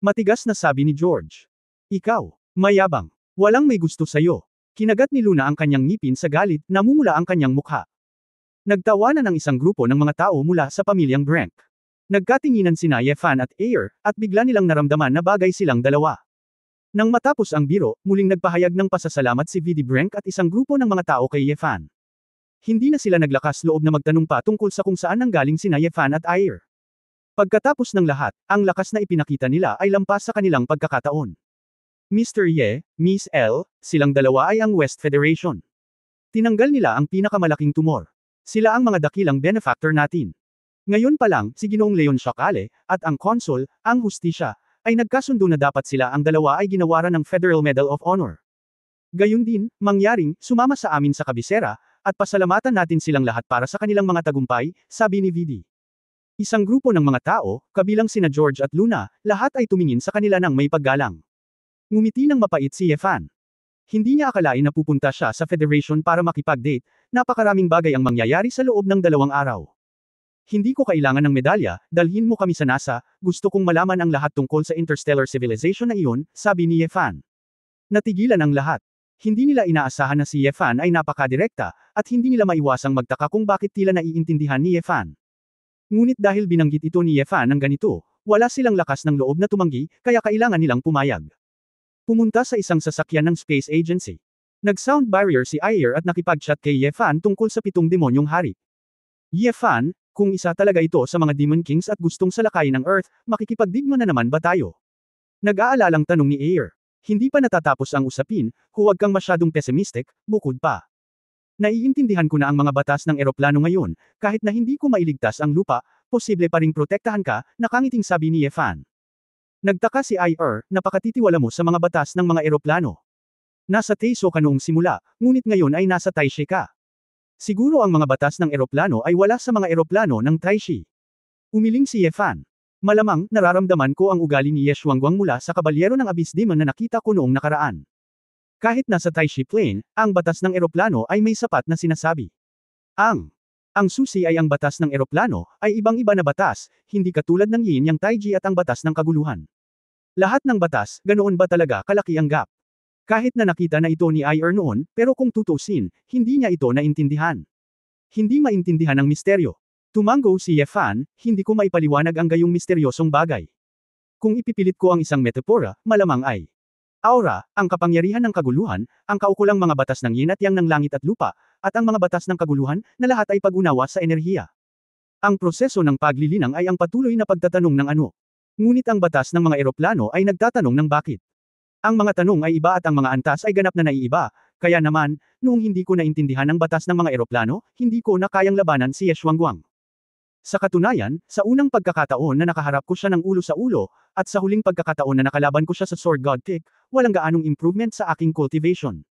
Matigas na sabi ni George. Ikaw, mayabang. Walang may gusto sa'yo. Kinagat ni Luna ang kanyang ngipin sa galit, namumula ang kanyang mukha. Nagtawanan ang isang grupo ng mga tao mula sa pamilyang Brank. Nagkatinginan sina Yefan at Ayer, at bigla nilang naramdaman na bagay silang dalawa. Nang matapos ang biro, muling nagpahayag ng pasasalamat si Vidi Brank at isang grupo ng mga tao kay Yefan. Hindi na sila naglakas loob na magtanong pa tungkol sa kung saan nanggaling sina Yefan at Ayer. Pagkatapos ng lahat, ang lakas na ipinakita nila ay lampas sa kanilang pagkakataon. Mr. Ye, Miss L, silang dalawa ay ang West Federation. Tinanggal nila ang pinakamalaking tumor. Sila ang mga dakilang benefactor natin. Ngayon pa lang, si Ginoong Leon Shakale, at ang Consul, ang Hustisya, ay nagkasundo na dapat sila ang dalawa ay ginawaran ng Federal Medal of Honor. Gayun din, mangyaring, sumama sa amin sa kabisera, at pasalamatan natin silang lahat para sa kanilang mga tagumpay, sabi ni Vidi. Isang grupo ng mga tao, kabilang sina George at Luna, lahat ay tumingin sa kanila ng may paggalang. Ngumiti ng mapait si Yefan. Hindi niya akalain na pupunta siya sa Federation para makipag-date, napakaraming bagay ang mangyayari sa loob ng 2 araw. Hindi ko kailangan ng medalya, dalhin mo kami sa NASA, gusto kong malaman ang lahat tungkol sa interstellar civilization na iyon, sabi ni Yefan. Natigilan ang lahat. Hindi nila inaasahan na si Yefan ay napakadirekta, at hindi nila maiwasang magtaka kung bakit tila naiintindihan ni Yefan. Ngunit dahil binanggit ito ni Yefan ng ganito, wala silang lakas ng loob na tumanggi, kaya kailangan nilang pumayag. Pumunta sa isang sasakyan ng Space Agency. Nag-sound barrier si Ayer at nakipag-chat kay Yefan tungkol sa 7 demonyong hari. Yefan, kung isa talaga ito sa mga Demon Kings at gustong salakayin ng Earth, makikipagdigma na naman ba tayo? Nag-aalalang tanong ni Ayer. Hindi pa natatapos ang usapin, huwag kang masyadong pessimistic, bukod pa. Naiintindihan ko na ang mga batas ng eroplano ngayon, kahit na hindi ko mailigtas ang lupa, posible pa ring protektahan ka, nakangiting sabi ni Yefan. Nagtaka si Ayer, napakatitiwala mo sa mga batas ng mga eroplano. Nasa Teiso ka noong simula, ngunit ngayon ay nasa Taishe ka. Siguro ang mga batas ng eroplano ay wala sa mga eroplano ng Taishi. Umiling si Yefan. Malamang, nararamdaman ko ang ugali ni Ye Shuangguang mula sa kabalyero ng Abyss Demon na nakita ko noong nakaraan. Kahit nasa Taishi Plane, ang batas ng eroplano ay may sapat na sinasabi. Ang susi ay ang batas ng eroplano, ay ibang-iba na batas, hindi katulad ng Yin Yang Taiji at ang batas ng kaguluhan. Lahat ng batas, ganoon ba talaga kalaki ang gap? Kahit na nakita na ito ni Ayer noon, pero kung tutusin, hindi niya ito naintindihan. Hindi maintindihan ang misteryo. Tumango si Yefan, hindi ko maipaliwanag ang gayong misteryosong bagay. Kung ipipilit ko ang isang metapora, malamang ay aura, ang kapangyarihan ng kaguluhan, ang kaukulang mga batas ng yin at yang ng langit at lupa, at ang mga batas ng kaguluhan, na lahat ay pag-unawa sa enerhiya. Ang proseso ng paglilinang ay ang patuloy na pagtatanong ng ano. Ngunit ang batas ng mga eroplano ay nagtatanong ng bakit. Ang mga tanong ay iba at ang mga antas ay ganap na naiiba, kaya naman, noong hindi ko naintindihan ang batas ng mga eroplano, hindi ko na kayang labanan si Ye Shuangguang. Sa katunayan, sa unang pagkakataon na nakaharap ko siya ng ulo sa ulo, at sa huling pagkakataon na nakalaban ko siya sa Sword God Kick, walang gaanong improvement sa aking cultivation.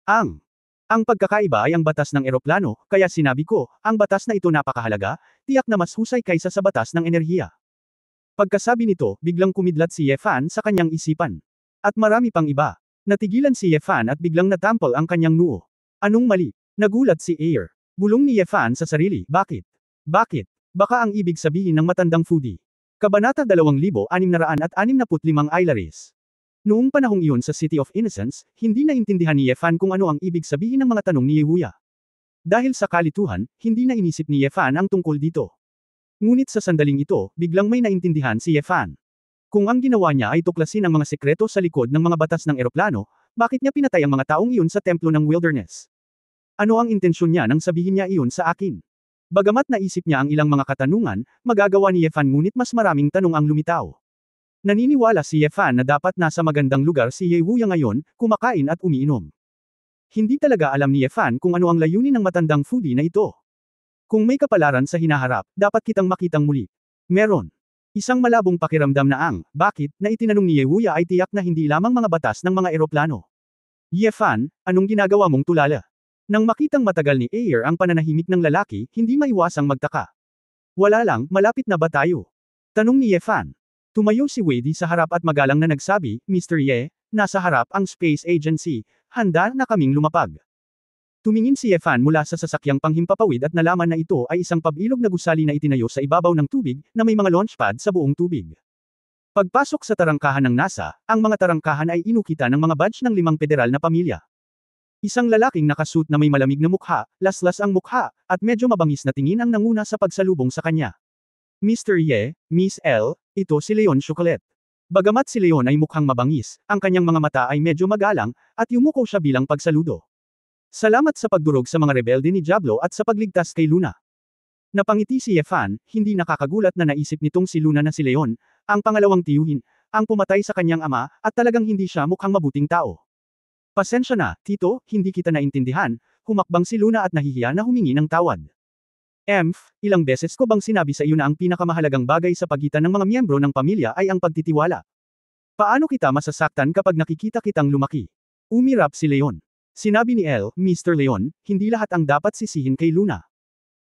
Ang pagkakaiba ay ang batas ng eroplano, kaya sinabi ko, ang batas na ito napakahalaga, tiyak na mas husay kaysa sa batas ng enerhiya. Pagkasabi nito, biglang kumidlat si Yefan sa kanyang isipan. At marami pang iba. Natigilan si Yefan at biglang natampol ang kanyang noo. Anong mali? Nagulat si Ayer. Bulong ni Yefan sa sarili, bakit? Bakit? Baka ang ibig sabihin ng matandang foodie. Kabanata 2665 Ailaris. Noong panahong iyon sa City of Innocence, hindi naintindihan ni Yefan kung ano ang ibig sabihin ng mga tanong ni Yehuya. Dahil sa kalituhan, hindi na inisip ni Yefan ang tungkol dito. Ngunit sa sandaling ito, biglang may naintindihan si Yefan. Kung ang ginawa niya ay tuklasin ang mga sekreto sa likod ng mga batas ng eroplano, bakit niya pinatay ang mga taong iyon sa templo ng wilderness? Ano ang intensyon niya nang sabihin niya iyon sa akin? Bagamat naisip niya ang ilang mga katanungan, magagawa ni Yefan ngunit mas maraming tanong ang lumitaw. Naniniwala si Yefan na dapat nasa magandang lugar si Ye Wuya ngayon, kumakain at umiinom. Hindi talaga alam ni Yefan kung ano ang layunin ng matandang foodie na ito. Kung may kapalaran sa hinaharap, dapat kitang makitang muli. Meron. Isang malabong pakiramdam na bakit, na itinanong ni Ye Wuya ay tiyak na hindi lamang mga batas ng mga eroplano. Yefan, anong ginagawa mong tulala? Nang makitang matagal ni Ayer ang pananahimik ng lalaki, hindi maiwasang magtaka. Wala lang, malapit na ba tayo? Tanong ni Yefan. Tumayo si Wei Di sa harap at magalang na nagsabi, Mr. Ye, nasa harap ang Space Agency, handa na kaming lumapag. Tumingin si Yefan mula sa sasakyang panghimpapawid at nalaman na ito ay isang pabilog na gusali na itinayo sa ibabaw ng tubig, na may mga launchpad sa buong tubig. Pagpasok sa tarangkahan ng NASA, ang mga tarangkahan ay inukita ng mga badge ng 5 federal na pamilya. Isang lalaking nakasuit na may malamig na mukha, laslas ang mukha, at medyo mabangis na tingin ang nanguna sa pagsalubong sa kanya. Mr. Ye, Miss L, ito si Leon Chocolate. Bagamat si Leon ay mukhang mabangis, ang kanyang mga mata ay medyo magalang, at yumuko siya bilang pagsaludo. Salamat sa pagdurog sa mga rebelde ni Diablo at sa pagligtas kay Luna. Napangiti si Yefan, hindi nakakagulat na naisip nitong si Luna na si Leon, ang pangalawang tiyuhin, ang pumatay sa kanyang ama, at talagang hindi siya mukhang mabuting tao. Pasensya na, Tito, hindi kita naintindihan, humakbang si Luna at nahihiya na humingi ng tawad. Ilang beses ko bang sinabi sa iyo na ang pinakamahalagang bagay sa pagitan ng mga miyembro ng pamilya ay ang pagtitiwala? Paano kita masasaktan kapag nakikita kitang lumaki? Umirap si Leon. Sinabi ni Mr. Leon, hindi lahat ang dapat sisihin kay Luna.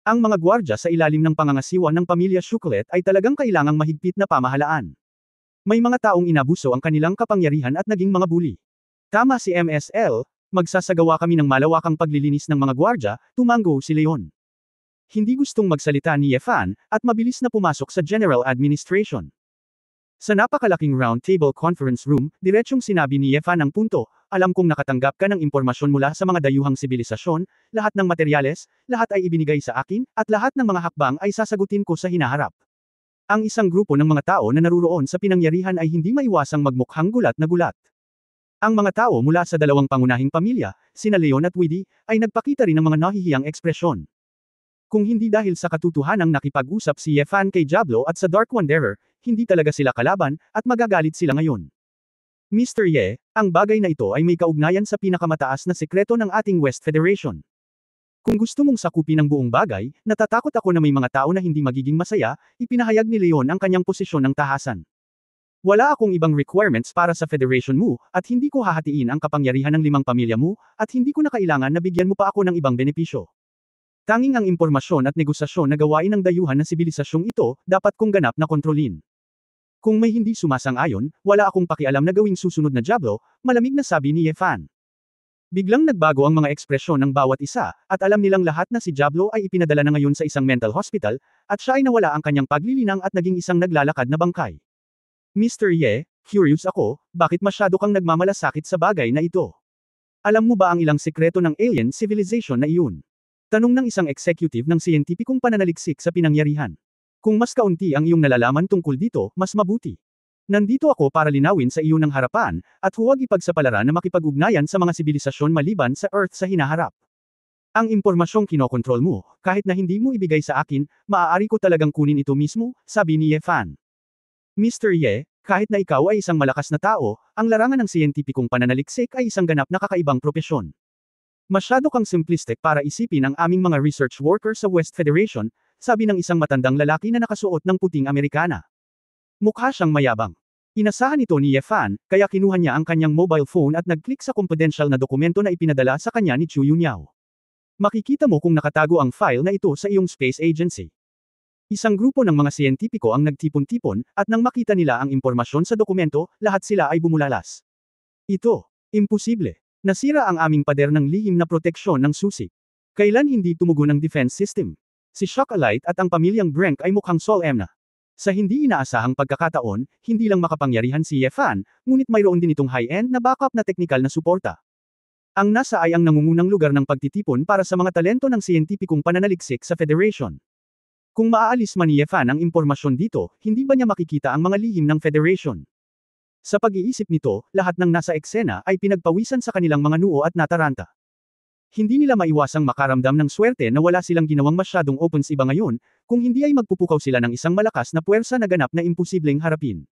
Ang mga gwardya sa ilalim ng pangangasiwa ng pamilya Chocolate ay talagang kailangang mahigpit na pamahalaan. May mga taong inabuso ang kanilang kapangyarihan at naging mga bully. Tama si MSL, magsasagawa kami ng malawakang paglilinis ng mga gwardya, tumanggo si Leon. Hindi gustong magsalita ni Yefan, at mabilis na pumasok sa General Administration. Sa napakalaking round table conference room, diretsyong sinabi ni Yefan ang punto, alam kong nakatanggap ka ng impormasyon mula sa mga dayuhang sibilisasyon, lahat ng materyales, lahat ay ibinigay sa akin, at lahat ng mga hakbang ay sasagutin ko sa hinaharap. Ang isang grupo ng mga tao na naruroon sa pinangyarihan ay hindi maiwasang magmukhang gulat na gulat. Ang mga tao mula sa dalawang pangunahing pamilya, sina Leon at Widi, ay nagpakita rin ng mga nahihiyang ekspresyon. Kung hindi dahil sa katotohanang nakipag-usap si Yefan kay Diablo at sa Dark Wanderer, hindi talaga sila kalaban, at magagalit sila ngayon. Mr. Ye, ang bagay na ito ay may kaugnayan sa pinakamataas na sekreto ng ating West Federation. Kung gusto mong sakupin ang buong bagay, natatakot ako na may mga tao na hindi magiging masaya, ipinahayag ni Leon ang kanyang posisyon ng tahasan. Wala akong ibang requirements para sa Federation mo, at hindi ko hahatiin ang kapangyarihan ng 5 pamilya mo, at hindi ko na kailangan na bigyan mo pa ako ng ibang benepisyo. Tanging ang impormasyon at negosasyon na gawain ng dayuhan na sibilisasyong ito, dapat kong ganap na kontrolin. Kung may hindi sumasang-ayon, wala akong pakialam na gawing susunod na Diablo, malamig na sabi ni Yefan. Biglang nagbago ang mga ekspresyon ng bawat isa, at alam nilang lahat na si Diablo ay ipinadala na ngayon sa isang mental hospital, at siya ay nawala ang kanyang paglilinang at naging isang naglalakad na bangkay. Mr. Ye, curious ako, bakit masyado kang nagmamalasakit sa bagay na ito? Alam mo ba ang ilang sekreto ng alien civilization na iyon? Tanong ng isang executive ng siyentipikong pananaliksik sa pinangyarihan. Kung mas kaunti ang iyong nalalaman tungkol dito, mas mabuti. Nandito ako para linawin sa iyo ng harapan, at huwag ipagsapalaran na makipag-ugnayan sa mga sibilisasyon maliban sa Earth sa hinaharap. Ang impormasyong kinokontrol mo, kahit na hindi mo ibigay sa akin, maaari ko talagang kunin ito mismo, sabi ni Yefan. Mr. Ye, kahit na ikaw ay isang malakas na tao, ang larangan ng siyentipikong pananaliksik ay isang ganap na kakaibang propesyon. Masyado kang simplistic para isipin ang aming mga research worker sa West Federation, sabi ng isang matandang lalaki na nakasuot ng puting Amerikana. Mukha siyang mayabang. Inasahan ito ni Yefan, kaya kinuha niya ang kanyang mobile phone at nag-click sa confidential na dokumento na ipinadala sa kanya ni Chu Yunyao. Makikita mo kung nakatago ang file na ito sa iyong space agency. Isang grupo ng mga siyentipiko ang nagtipon-tipon, at nang makita nila ang impormasyon sa dokumento, lahat sila ay bumulalas. Ito, imposible. Nasira ang aming pader ng lihim na proteksyon ng susi. Kailan hindi tumugon ang defense system? Si Chocolate at ang pamilyang Brenk ay mukhang solemn na. Sa hindi inaasahang pagkakataon, hindi lang makapangyarihan si Yefan, ngunit mayroon din itong high-end na backup na teknikal na suporta. Ang NASA ay ang nangungunang lugar ng pagtitipon para sa mga talento ng siyentipikong pananaliksik sa Federation. Kung maaalis man ni Yefan ang impormasyon dito, hindi ba niya makikita ang mga lihim ng Federation? Sa pag-iisip nito, lahat ng nasa eksena ay pinagpawisan sa kanilang mga noo at nataranta. Hindi nila maiwasang makaramdam ng swerte na wala silang ginawang masyadong opens iba ngayon, kung hindi ay magpupukaw sila ng isang malakas na puwersa na ganap na imposibleng harapin.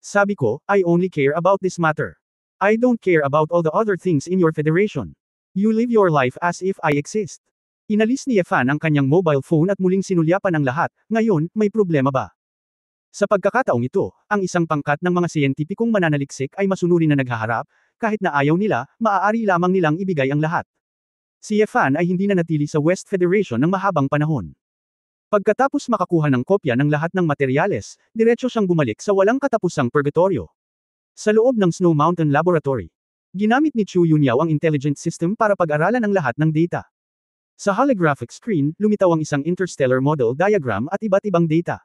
Sabi ko, I only care about this matter. I don't care about all the other things in your federation. You live your life as if I exist. Inalis ni Yefan ang kanyang mobile phone at muling sinulyapan ang lahat. Ngayon, may problema ba? Sa pagkakataong ito, ang isang pangkat ng mga siyentipikong mananaliksik ay masunurin na naghaharap, kahit na ayaw nila, maaari lamang nilang ibigay ang lahat. Si Yefan ay hindi na natili sa West Federation ng mahabang panahon. Pagkatapos makakuha ng kopya ng lahat ng materyales, diretso siyang bumalik sa walang katapusang purgatorio. Sa loob ng Snow Mountain Laboratory, ginamit ni Chu Yunyao ang intelligent system para pag-aralan ang lahat ng data. Sa holographic screen, lumitaw ang isang interstellar model diagram at iba't ibang data.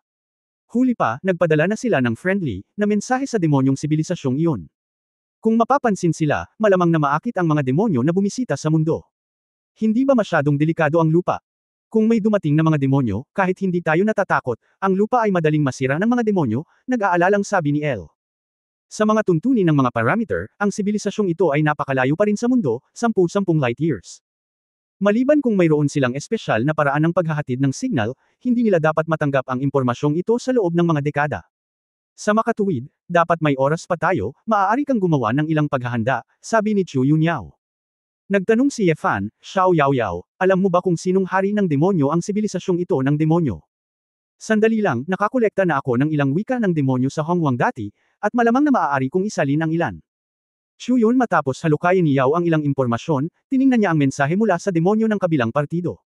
Huli pa, nagpadala na sila ng friendly na mensahe sa demonyong sibilisasyong iyon. Kung mapapansin sila, malamang na maakit ang mga demonyo na bumisita sa mundo. Hindi ba masyadong delikado ang lupa? Kung may dumating na mga demonyo, kahit hindi tayo natatakot, ang lupa ay madaling masira ng mga demonyo, nag-aalalang sabi ni El. Sa mga tuntunin ng mga parameter, ang sibilisasyong ito ay napakalayo pa rin sa mundo, 10-10 light years. Maliban kung mayroon silang espesyal na paraan ng paghahatid ng signal, hindi nila dapat matanggap ang impormasyong ito sa loob ng mga dekada. Sa makatuwid, dapat may oras pa tayo, maaari kang gumawa ng ilang paghahanda, sabi ni Chu Yunyao. Nagtanong si Yefan, Xiao Yao Yao, alam mo ba kung sinong hari ng demonyo ang sibilisasyong ito ng demonyo? Sandali lang, nakakolekta na ako ng ilang wika ng demonyo sa Hongwang dati, at malamang na maaari kong isalin ang ilan. Chu Yun matapos halukayin ni Yao ang ilang impormasyon, tiningnan niya ang mensahe mula sa demonyo ng kabilang partido.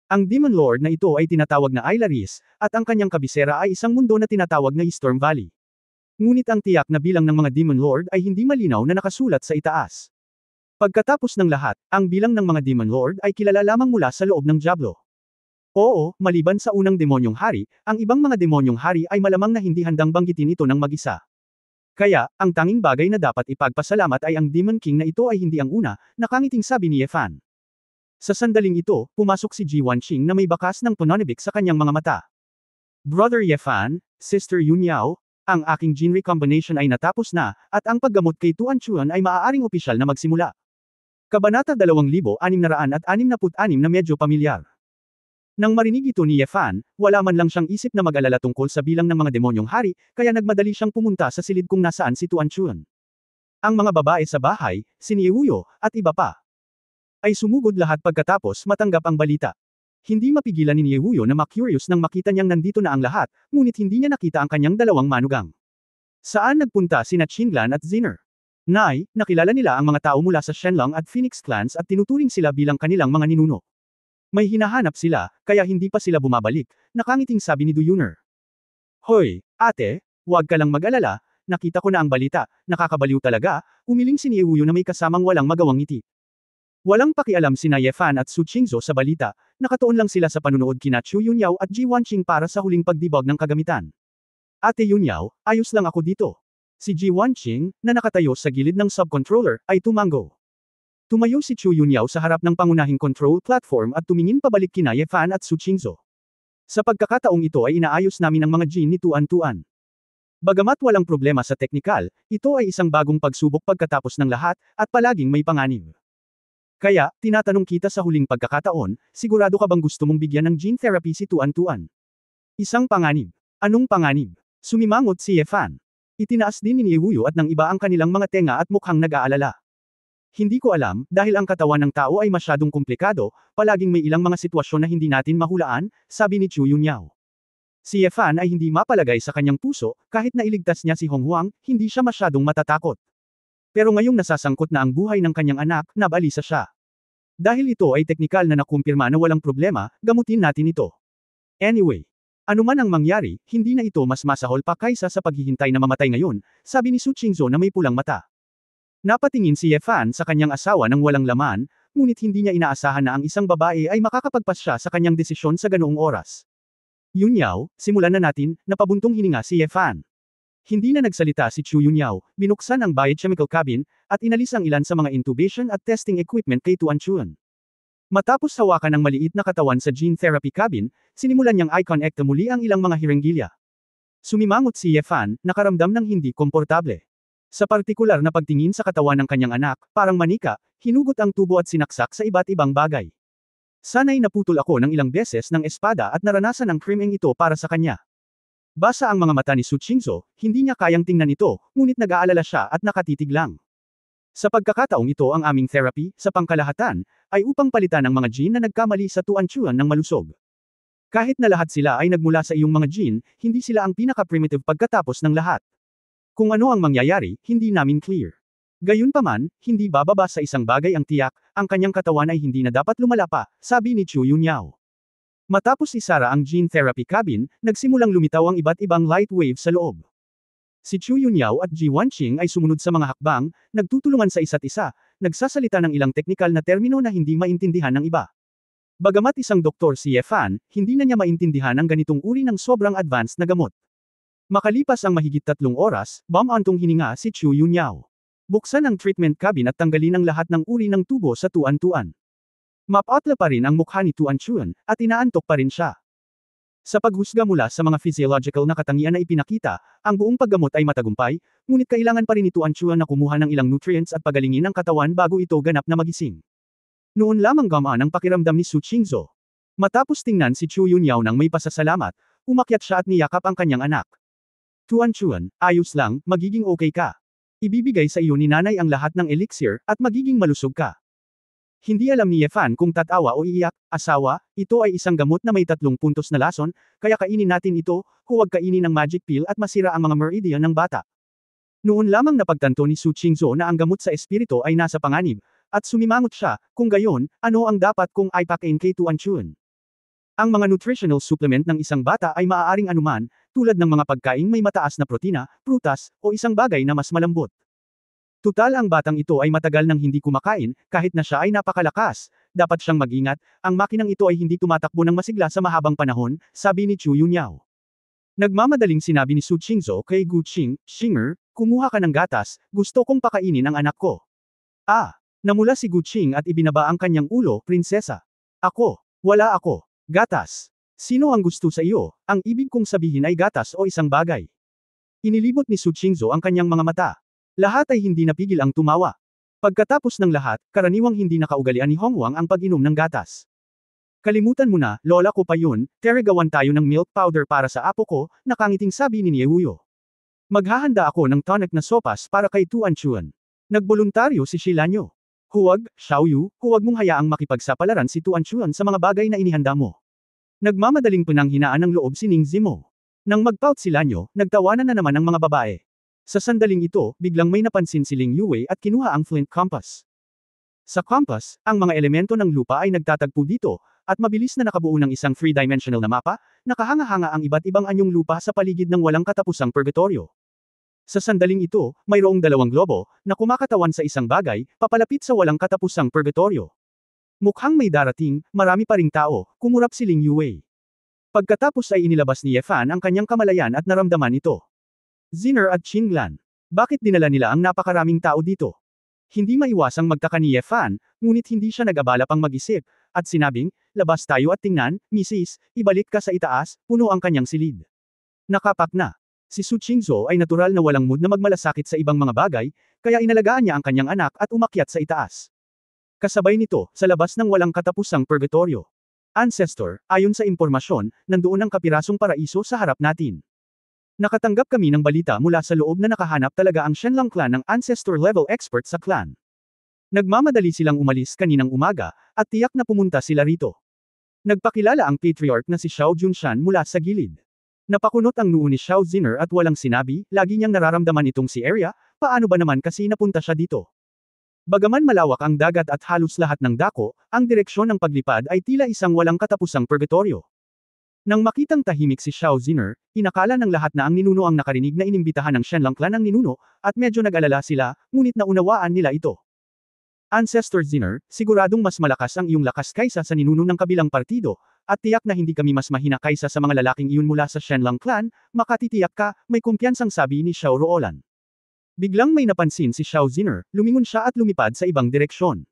Ang Demon Lord na ito ay tinatawag na Ailaris, at ang kanyang kabisera ay isang mundo na tinatawag na Storm Valley. Ngunit ang tiyak na bilang ng mga Demon Lord ay hindi malinaw na nakasulat sa itaas. Pagkatapos ng lahat, ang bilang ng mga Demon Lord ay kilala lamang mula sa loob ng Diablo. Oo, maliban sa unang demonyong hari, ang ibang mga demonyong hari ay malamang na hindi handang banggitin ito ng mag-isa. Kaya, ang tanging bagay na dapat ipagpasalamat ay ang Demon King na ito ay hindi ang una, nakangiting sabi ni Yefan. Sa sandaling ito, pumasok si Ji Wanqing na may bakas ng pananibik sa kanyang mga mata. Brother Yefan, Sister Yunyao, ang aking gene recombination ay natapos na, at ang paggamot kay Tuan Chuan ay maaaring opisyal na magsimula. Kabanata 2666 na medyo pamilyar. Nang marinig ito ni Yefan, wala man lang siyang isip na mag-alala tungkol sa bilang ng mga demonyong hari, kaya nagmadali siyang pumunta sa silid kung nasaan si Tuan Chuan. Ang mga babae sa bahay, si Niewuyo, at iba pa, ay sumugod lahat pagkatapos matanggap ang balita. Hindi mapigilan ni Niewuyo na ma-curious nang makita niyang nandito na ang lahat, ngunit hindi niya nakita ang kanyang dalawang manugang. Saan nagpunta sina Qinglan at Ziner? Nay, nakilala nila ang mga tao mula sa Shenlong at Phoenix clans at tinuturing sila bilang kanilang mga ninuno. May hinahanap sila, kaya hindi pa sila bumabalik, nakangiting sabi ni Duyuner. Hoy, ate, huwag ka lang mag-alala, nakita ko na ang balita, nakakabaliw talaga, umiling si Niewuyo na may kasamang walang magawang ngiti. Walang pakialam sina Yefan at Su Qingzhou sa balita, nakatuon lang sila sa panunood kina Chu Yunyao at Ji Wanqing para sa huling pagdibog ng kagamitan. Ate Yunyao, ayos lang ako dito. Si Ji Wanqing, na nakatayo sa gilid ng subcontroller, ay tumango. Tumayo si Chu Yunyao sa harap ng pangunahing control platform at tumingin pabalik kina Yefan at Su Qingzhou. Sa pagkakataong ito ay inaayos namin ang mga gene ni Tuan Tuan. Bagamat walang problema sa teknikal, ito ay isang bagong pagsubok pagkatapos ng lahat, at palaging may panganib. Kaya, tinatanong kita sa huling pagkakataon, sigurado ka bang gusto mong bigyan ng gene therapy si Tuan Tuan? Isang panganib. Anong panganib? Sumimangot si Yefan. Itinaas din ni Niewuyo at ng iba ang kanilang mga tenga at mukhang nag-aalala. Hindi ko alam, dahil ang katawan ng tao ay masyadong komplikado, palaging may ilang mga sitwasyon na hindi natin mahulaan, sabi ni Chu Yunyao. Si Yefan ay hindi mapalagay sa kanyang puso, kahit na iligtas niya si Hong Huang, hindi siya masyadong matatakot. Pero ngayong nasasangkot na ang buhay ng kanyang anak, nabalisa siya. Dahil ito ay teknikal na nakumpirma na walang problema, gamutin natin ito. Anyway, anuman ang mangyari, hindi na ito mas masahol pa kaysa sa paghihintay na mamatay ngayon, sabi ni Su Qingzhou na may pulang mata. Napatingin si Yefan sa kanyang asawa ng walang laman, ngunit hindi niya inaasahan na ang isang babae ay makakapagpasya sa kanyang desisyon sa ganoong oras. Yunyao, simulan na natin, napabuntong hininga si Yefan. Hindi na nagsalita si Chu Yunyao, binuksan ang biochemical cabin, at inalis ang ilan sa mga intubation at testing equipment kay Tuan Chun. Matapos hawakan ang maliit na katawan sa gene therapy cabin, sinimulan niyang i-connect muli ang ilang mga hirenggilya. Sumimangot si Ye Fan, nakaramdam ng hindi komportable. Sa partikular na pagtingin sa katawan ng kanyang anak, parang manika, hinugot ang tubo at sinaksak sa iba't ibang bagay. Sana'y naputol ako ng ilang beses ng espada at naranasan ang krimeng ito para sa kanya. Basa ang mga mata ni Su Qingzhou, hindi niya kayang tingnan ito, ngunit nag-aalala siya at nakatitig lang. Sa pagkakataong ito ang aming therapy, sa pangkalahatan, ay upang palitan ang mga gene na nagkamali sa Tuan Chuan ng malusog. Kahit na lahat sila ay nagmula sa iyong mga gene, hindi sila ang pinaka-primitive pagkatapos ng lahat. Kung ano ang mangyayari, hindi namin clear. Gayunpaman, hindi bababa sa isang bagay ang tiyak, ang kanyang katawan ay hindi na dapat lumala pa, sabi ni Chu Yunyao. Matapos isara ang gene therapy cabin, nagsimulang lumitaw ang iba't ibang light waves sa loob. Si Chu Yunyao at Ji Wanqing ay sumunod sa mga hakbang, nagtutulungan sa isa't isa, nagsasalita ng ilang teknikal na termino na hindi maintindihan ng iba. Bagamat isang doktor si Ye Fan, hindi na niya maintindihan ang ganitong uri ng sobrang advanced na gamot. Makalipas ang mahigit 3 oras, bumantong hininga si Chu Yunyao. Buksan ang treatment cabin at tanggalin ang lahat ng uri ng tubo sa tuan-tuan. Mapatla pa rin ang mukha ni Tuan Chun, at inaantok pa rin siya. Sa paghusga mula sa mga physiological na katangian na ipinakita, ang buong paggamot ay matagumpay, ngunit kailangan pa rin ni Tuan Chun na kumuha ng ilang nutrients at pagalingin ang katawan bago ito ganap na magising. Noon lamang gamaan ang pakiramdam ni Su Qingzhou. Matapos tingnan si Chu Yunyao nang may pasasalamat, umakyat siya at niyakap ang kanyang anak. Tuan Chun, ayos lang, magiging okay ka. Ibibigay sa iyo ni nanay ang lahat ng elixir, at magiging malusog ka. Hindi alam ni Ye Fan kung tatawa o iiyak, asawa, ito ay isang gamot na may 3 puntos na lason, kaya kainin natin ito, huwag kainin ang magic pill at masira ang mga meridian ng bata. Noon lamang napagtanto ni Su Qingzhou na ang gamot sa espiritu ay nasa panganib, at sumimangot siya, kung gayon, ano ang dapat kong ipakain kay Tuan Chun? Ang mga nutritional supplement ng isang bata ay maaaring anuman, tulad ng mga pagkaing may mataas na protina, prutas, o isang bagay na mas malambot. Tutal ang batang ito ay matagal nang hindi kumakain, kahit na siya ay napakalakas, dapat siyang mag-ingat, ang makinang ito ay hindi tumatakbo ng masigla sa mahabang panahon, sabi ni Chu Yunyao. Nagmamadaling sinabi ni Su Qingzhou kay Gu Qing, Xinger, kumuha ka ng gatas, gusto kong pakainin ang anak ko. Namula si Gu Qing at ibinaba ang kanyang ulo, prinsesa. Ako, wala ako. Gatas. Sino ang gusto sa iyo? Ang ibig kong sabihin ay gatas o isang bagay. Inilibot ni Su Qingzhou ang kanyang mga mata. Lahat ay hindi napigil ang tumawa. Pagkatapos ng lahat, karaniwang hindi nakaugalian ni Hongwang ang pag-inom ng gatas. Kalimutan mo na, lola ko pa yun, gawan tayo ng milk powder para sa apo ko, nakangiting sabi ni Niewuyo. Maghahanda ako ng tonic na sopas para kay Tuan Chun. Nagboluntaryo si Shilanyo. Huwag, Xiaoyu, huwag mong hayaang makipagsapalaran si Tuan Chun sa mga bagay na inihanda mo. Nagmamadaling pananghinaan ng loob si Ning Zimo. Nang magpout si Lanyo, nagtawanan na naman ang mga babae. Sa sandaling ito, biglang may napansin si Ling Yue at kinuha ang flint compass. Sa compass, ang mga elemento ng lupa ay nagtatagpo dito, at mabilis na nakabuo ng isang 3-dimensional na mapa, nakahanga-hanga ang iba't ibang anyong lupa sa paligid ng walang katapusang purgatorio. Sa sandaling ito, mayroong 2 globo, na kumakatawan sa isang bagay, papalapit sa walang katapusang purgatorio. Mukhang may darating, marami pa ring tao, kumurap si Ling Yue. Pagkatapos ay inilabas ni Ye Fan ang kanyang kamalayan at naramdaman ito. Ziner at Qinglan. Bakit dinala nila ang napakaraming tao dito? Hindi maiwasang magtaka ni Ye Fan, ngunit hindi siya nag-abala pang mag-isip, at sinabing, labas tayo at tingnan, Mrs., ibalik ka sa itaas, puno ang kanyang silid. Nakapak na. Si Su Qingzhou ay natural na walang mood na magmalasakit sa ibang mga bagay, kaya inalagaan niya ang kanyang anak at umakyat sa itaas. Kasabay nito, sa labas ng walang katapusang purgatorio. Ancestor, ayon sa impormasyon, nandoon ang kapirasong paraiso sa harap natin. Nakatanggap kami ng balita mula sa loob na nakahanap talaga ang Shenlong clan ng ancestor-level expert sa clan. Nagmamadali silang umalis kaninang umaga, at tiyak na pumunta sila rito. Nagpakilala ang patriarch na si Xiao Junshan mula sa gilid. Napakunot ang noo ni Xiao Ziner at walang sinabi, lagi niyang nararamdaman itong si Area, paano ba naman kasi napunta siya dito? Bagaman malawak ang dagat at halos lahat ng dako, ang direksyon ng paglipad ay tila isang walang katapusang purgatorio. Nang makitang tahimik si Xiao Ziner, inakala ng lahat na ang ninuno ang nakarinig na inimbitahan ng Shenlong clan ng ninuno, at medyo nag-alala sila, ngunit naunawaan nila ito. Ancestor Ziner, siguradong mas malakas ang iyong lakas kaysa sa ninuno ng kabilang partido, at tiyak na hindi kami mas mahina kaysa sa mga lalaking iyon mula sa Shenlang clan, makatitiyak ka, may kumpiyansang sabi ni Xiao Ruolan. Biglang may napansin si Xiao Ziner, lumingon siya at lumipad sa ibang direksyon.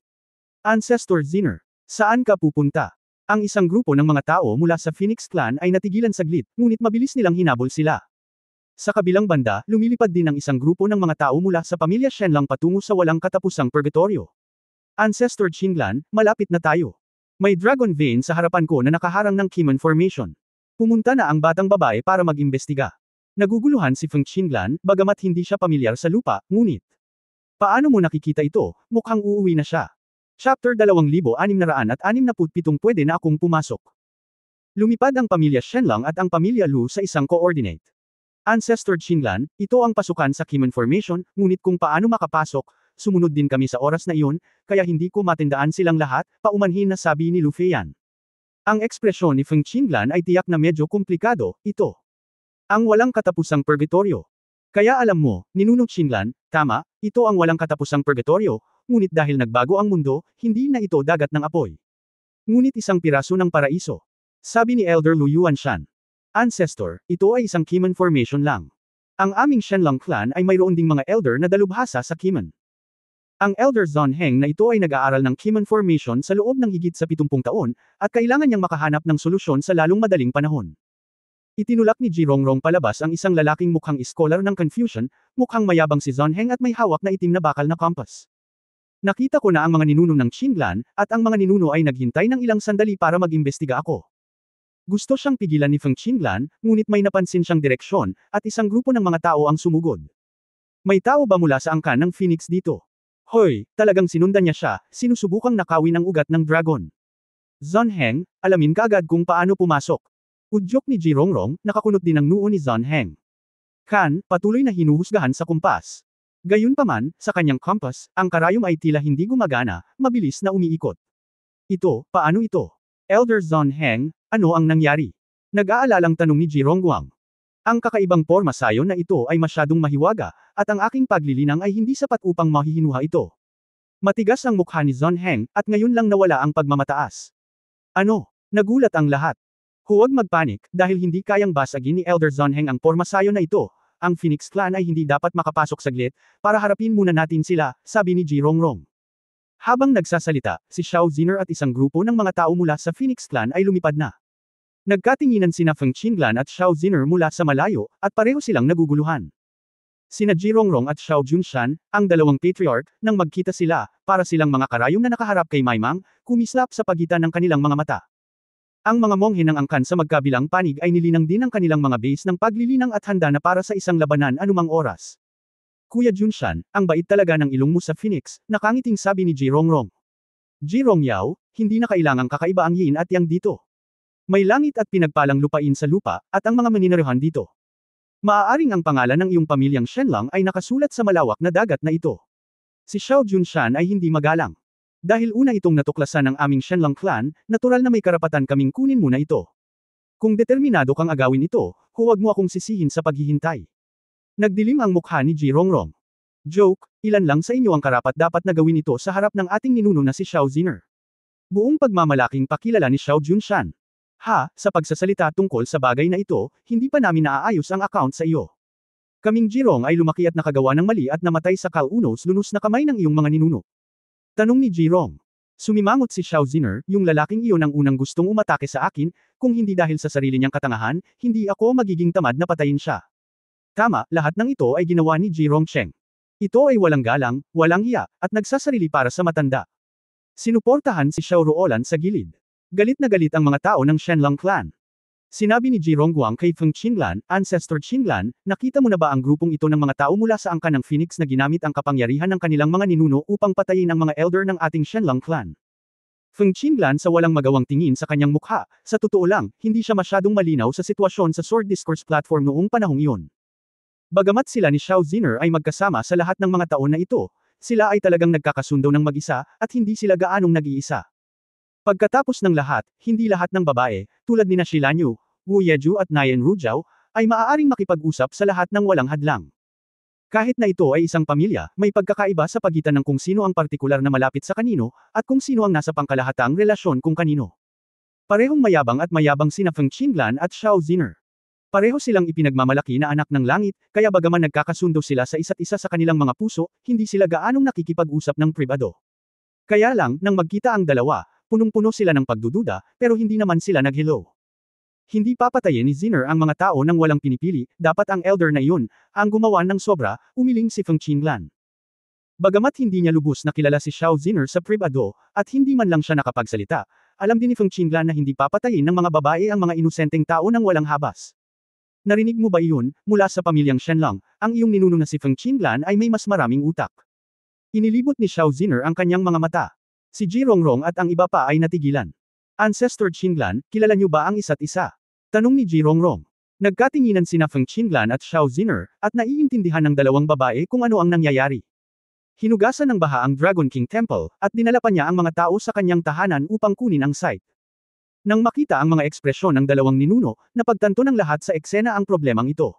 Ancestor Ziner, saan ka pupunta? Ang isang grupo ng mga tao mula sa Phoenix Clan ay natigilan saglit, ngunit mabilis nilang hinabol sila. Sa kabilang banda, lumilipad din ang isang grupo ng mga tao mula sa pamilya Shenlang patungo sa walang katapusang purgatorio. Ancestor Qinglan, malapit na tayo. May dragon vein sa harapan ko na nakaharang ng Kimon Formation. Pumunta na ang batang babae para mag-imbestiga. Naguguluhan si Feng Qinglan, bagamat hindi siya pamilyar sa lupa, ngunit. Paano mo nakikita ito? Mukhang uuwi na siya. Chapter 2667 pwede na akong pumasok. Lumipad ang pamilya Shenlang at ang pamilya Lu sa isang coordinate. Ancestor Qinglan, ito ang pasukan sa Kimon Formation, ngunit kung paano makapasok, sumunod din kami sa oras na iyon, kaya hindi ko matindaan silang lahat, paumanhin na sabi ni Lu Feiyan. Ang ekspresyon ni Feng Qinglan ay tiyak na medyo komplikado, ito. Ang walang katapusang purgatorio. Kaya alam mo, Ninuno Qinglan, tama, ito ang walang katapusang purgatorio, ngunit dahil nagbago ang mundo, hindi na ito dagat ng apoy. Ngunit isang piraso ng paraiso. Sabi ni Elder Lu Yuanshan. Ancestor, ito ay isang Kimon Formation lang. Ang aming Shenlang clan ay mayroon ding mga elder na dalubhasa sa Kimon. Ang Elder Zon Heng na ito ay nag-aaral ng Kimon Formation sa loob ng higit sa 70 taon, at kailangan niyang makahanap ng solusyon sa lalong madaling panahon. Itinulak ni Jirongrong palabas ang isang lalaking mukhang scholar ng Confucian, mukhang mayabang si Zon Heng at may hawak na itim na bakal na compass. Nakita ko na ang mga ninuno ng Qinglan, at ang mga ninuno ay naghintay ng ilang sandali para mag-imbestiga ako. Gusto siyang pigilan ni Feng Qinglan, ngunit may napansin siyang direksyon, at isang grupo ng mga tao ang sumugod. May tao ba mula sa angkan ng Phoenix dito? Hoy, talagang sinundan niya siya, sinusubukang nakawin ang ugat ng dragon. Zon Heng, alamin kaagad kung paano pumasok. Udyok ni Jirongrong, nakakunot din ang noo ni Zon Heng. Kan, patuloy na hinuhusgahan sa kumpas. Gayunpaman, sa kanyang compass, ang karayom ay tila hindi gumagana, mabilis na umiikot. Ito, paano ito? Elder Zon Heng, ano ang nangyari? Nag-aalalang tanong ni Jironguang. Ang kakaibang porma sayo na ito ay masyadong mahiwaga, at ang aking paglilinang ay hindi sapat upang mahihinuha ito. Matigas ang mukha ni Zon Heng, at ngayon lang nawala ang pagmamataas. Ano? Nagulat ang lahat. Huwag magpanik, dahil hindi kayang basagin ni Elder Zon Heng ang porma sayo na ito. Ang Phoenix Clan ay hindi dapat makapasok saglit, para harapin muna natin sila, sabi ni Jirongrong. Habang nagsasalita, si Xiao Ziner at isang grupo ng mga tao mula sa Phoenix Clan ay lumipad na. Nagkatinginan sina Feng Qinglan at Xiao Ziner mula sa malayo, at pareho silang naguguluhan. Sina Jirongrong at Xiao Junshan, ang dalawang patriarch, nang magkita sila, para silang mga karayom na nakaharap kay Maimang, kumislap sa pagitan ng kanilang mga mata. Ang mga monghe ng angkan sa magkabilang panig ay nilinang din ang kanilang mga base ng paglilinang at handa na para sa isang labanan anumang oras. Kuya Junshan, ang bait talaga ng ilong mo sa Phoenix, nakangiting sabi ni Jirongrong. Jirong Yao, hindi na kailangang kakaiba ang yin at yang dito. May langit at pinagpalang lupain sa lupa, at ang mga maninarehan dito. Maaaring ang pangalan ng iyong pamilyang Shenlang ay nakasulat sa malawak na dagat na ito. Si Xiao Junshan ay hindi magalang. Dahil una itong natuklasan ng aming Shenlang clan, natural na may karapatan kaming kunin muna ito. Kung determinado kang agawin ito, huwag mo akong sisihin sa paghihintay. Nagdilim ang mukha ni Jirongrong. Joke, ilan lang sa inyo ang karapat-dapat na gawin ito sa harap ng ating ninuno na si Xiao Ziner. Buong pagmamalaking pakilala ni Xiao Junshan. Sa pagsasalita tungkol sa bagay na ito, hindi pa namin naaayos ang account sa iyo. Kaming Jirong ay lumaki at nakagawa ng mali at namatay sa kalunos-lunos na kamay ng iyong mga ninuno. Tanong ni Jirong. Sumimangot si Xiao Ziner, yung lalaking iyon ang unang gustong umatake sa akin, kung hindi dahil sa sarili niyang katangahan, hindi ako magiging tamad na patayin siya. Tama, lahat ng ito ay ginawa ni Jirong Cheng. Ito ay walang galang, walang hiya, at nagsasarili para sa matanda. Sinuportahan si Xiao Ruolan sa gilid. Galit na galit ang mga tao ng Shenlang clan. Sinabi ni Jironguang kay Feng Qinglan, Ancestor Qinglan, nakita mo na ba ang grupong ito ng mga tao mula sa angkan ng Phoenix na ginamit ang kapangyarihan ng kanilang mga ninuno upang patayin ang mga elder ng ating Shenlang clan? Feng Qinglan sa walang magawang tingin sa kanyang mukha, sa totoo lang, hindi siya masyadong malinaw sa sitwasyon sa Sword Discourse platform noong panahong iyon. Bagamat sila ni Xiao Ziner ay magkasama sa lahat ng mga taon na ito, sila ay talagang nagkakasundo ng mag-isa, at hindi sila gaanong nag-iisa. Pagkatapos ng lahat, hindi lahat ng babae, tulad ni Shi Lanyu, Wu Yeju at Nayan Rujiao, ay maaaring makipag-usap sa lahat ng walang hadlang. Kahit na ito ay isang pamilya, may pagkakaiba sa pagitan ng kung sino ang partikular na malapit sa kanino, at kung sino ang nasa pangkalahatang relasyon kung kanino. Parehong mayabang at mayabang sina Feng Qinglan at Xiao Ziner. Pareho silang ipinagmamalaki na anak ng langit, kaya bagaman nagkakasundo sila sa isa't isa sa kanilang mga puso, hindi sila gaanong nakikipag-usap ng pribado. Kaya lang, nang magkita ang dalawa, punong-puno sila ng pagdududa, pero hindi naman sila nag-hello. Hindi papatayin ni Ziner ang mga tao nang walang pinipili, dapat ang elder na iyon, ang gumawa ng sobra, umiling si Feng Qinglan. Bagamat hindi niya lubos na kilala si Xiao Ziner sa pribado, at hindi man lang siya nakapagsalita, alam din ni Feng Qinglan na hindi papatayin ng mga babae ang mga inosenteng tao nang walang habas. Narinig mo ba iyon, mula sa pamilyang Shenlong, ang iyong ninuno na si Feng Qinglan ay may mas maraming utak. Inilibot ni Xiao Ziner ang kanyang mga mata. Si Ji Rongrong at ang iba pa ay natigilan. Ancestor Qinglan, kilala niyo ba ang isa't isa? Tanong ni Ji Rongrong. Nagkatinginan sina Feng Qinglan at Xiao Ziner, at naiintindihan ng dalawang babae kung ano ang nangyayari. Hinugasan ng baha ang Dragon King Temple, at dinala pa niya ang mga tao sa kanyang tahanan upang kunin ang site. Nang makita ang mga ekspresyon ng dalawang ninuno, napagtanto ng lahat sa eksena ang problemang ito.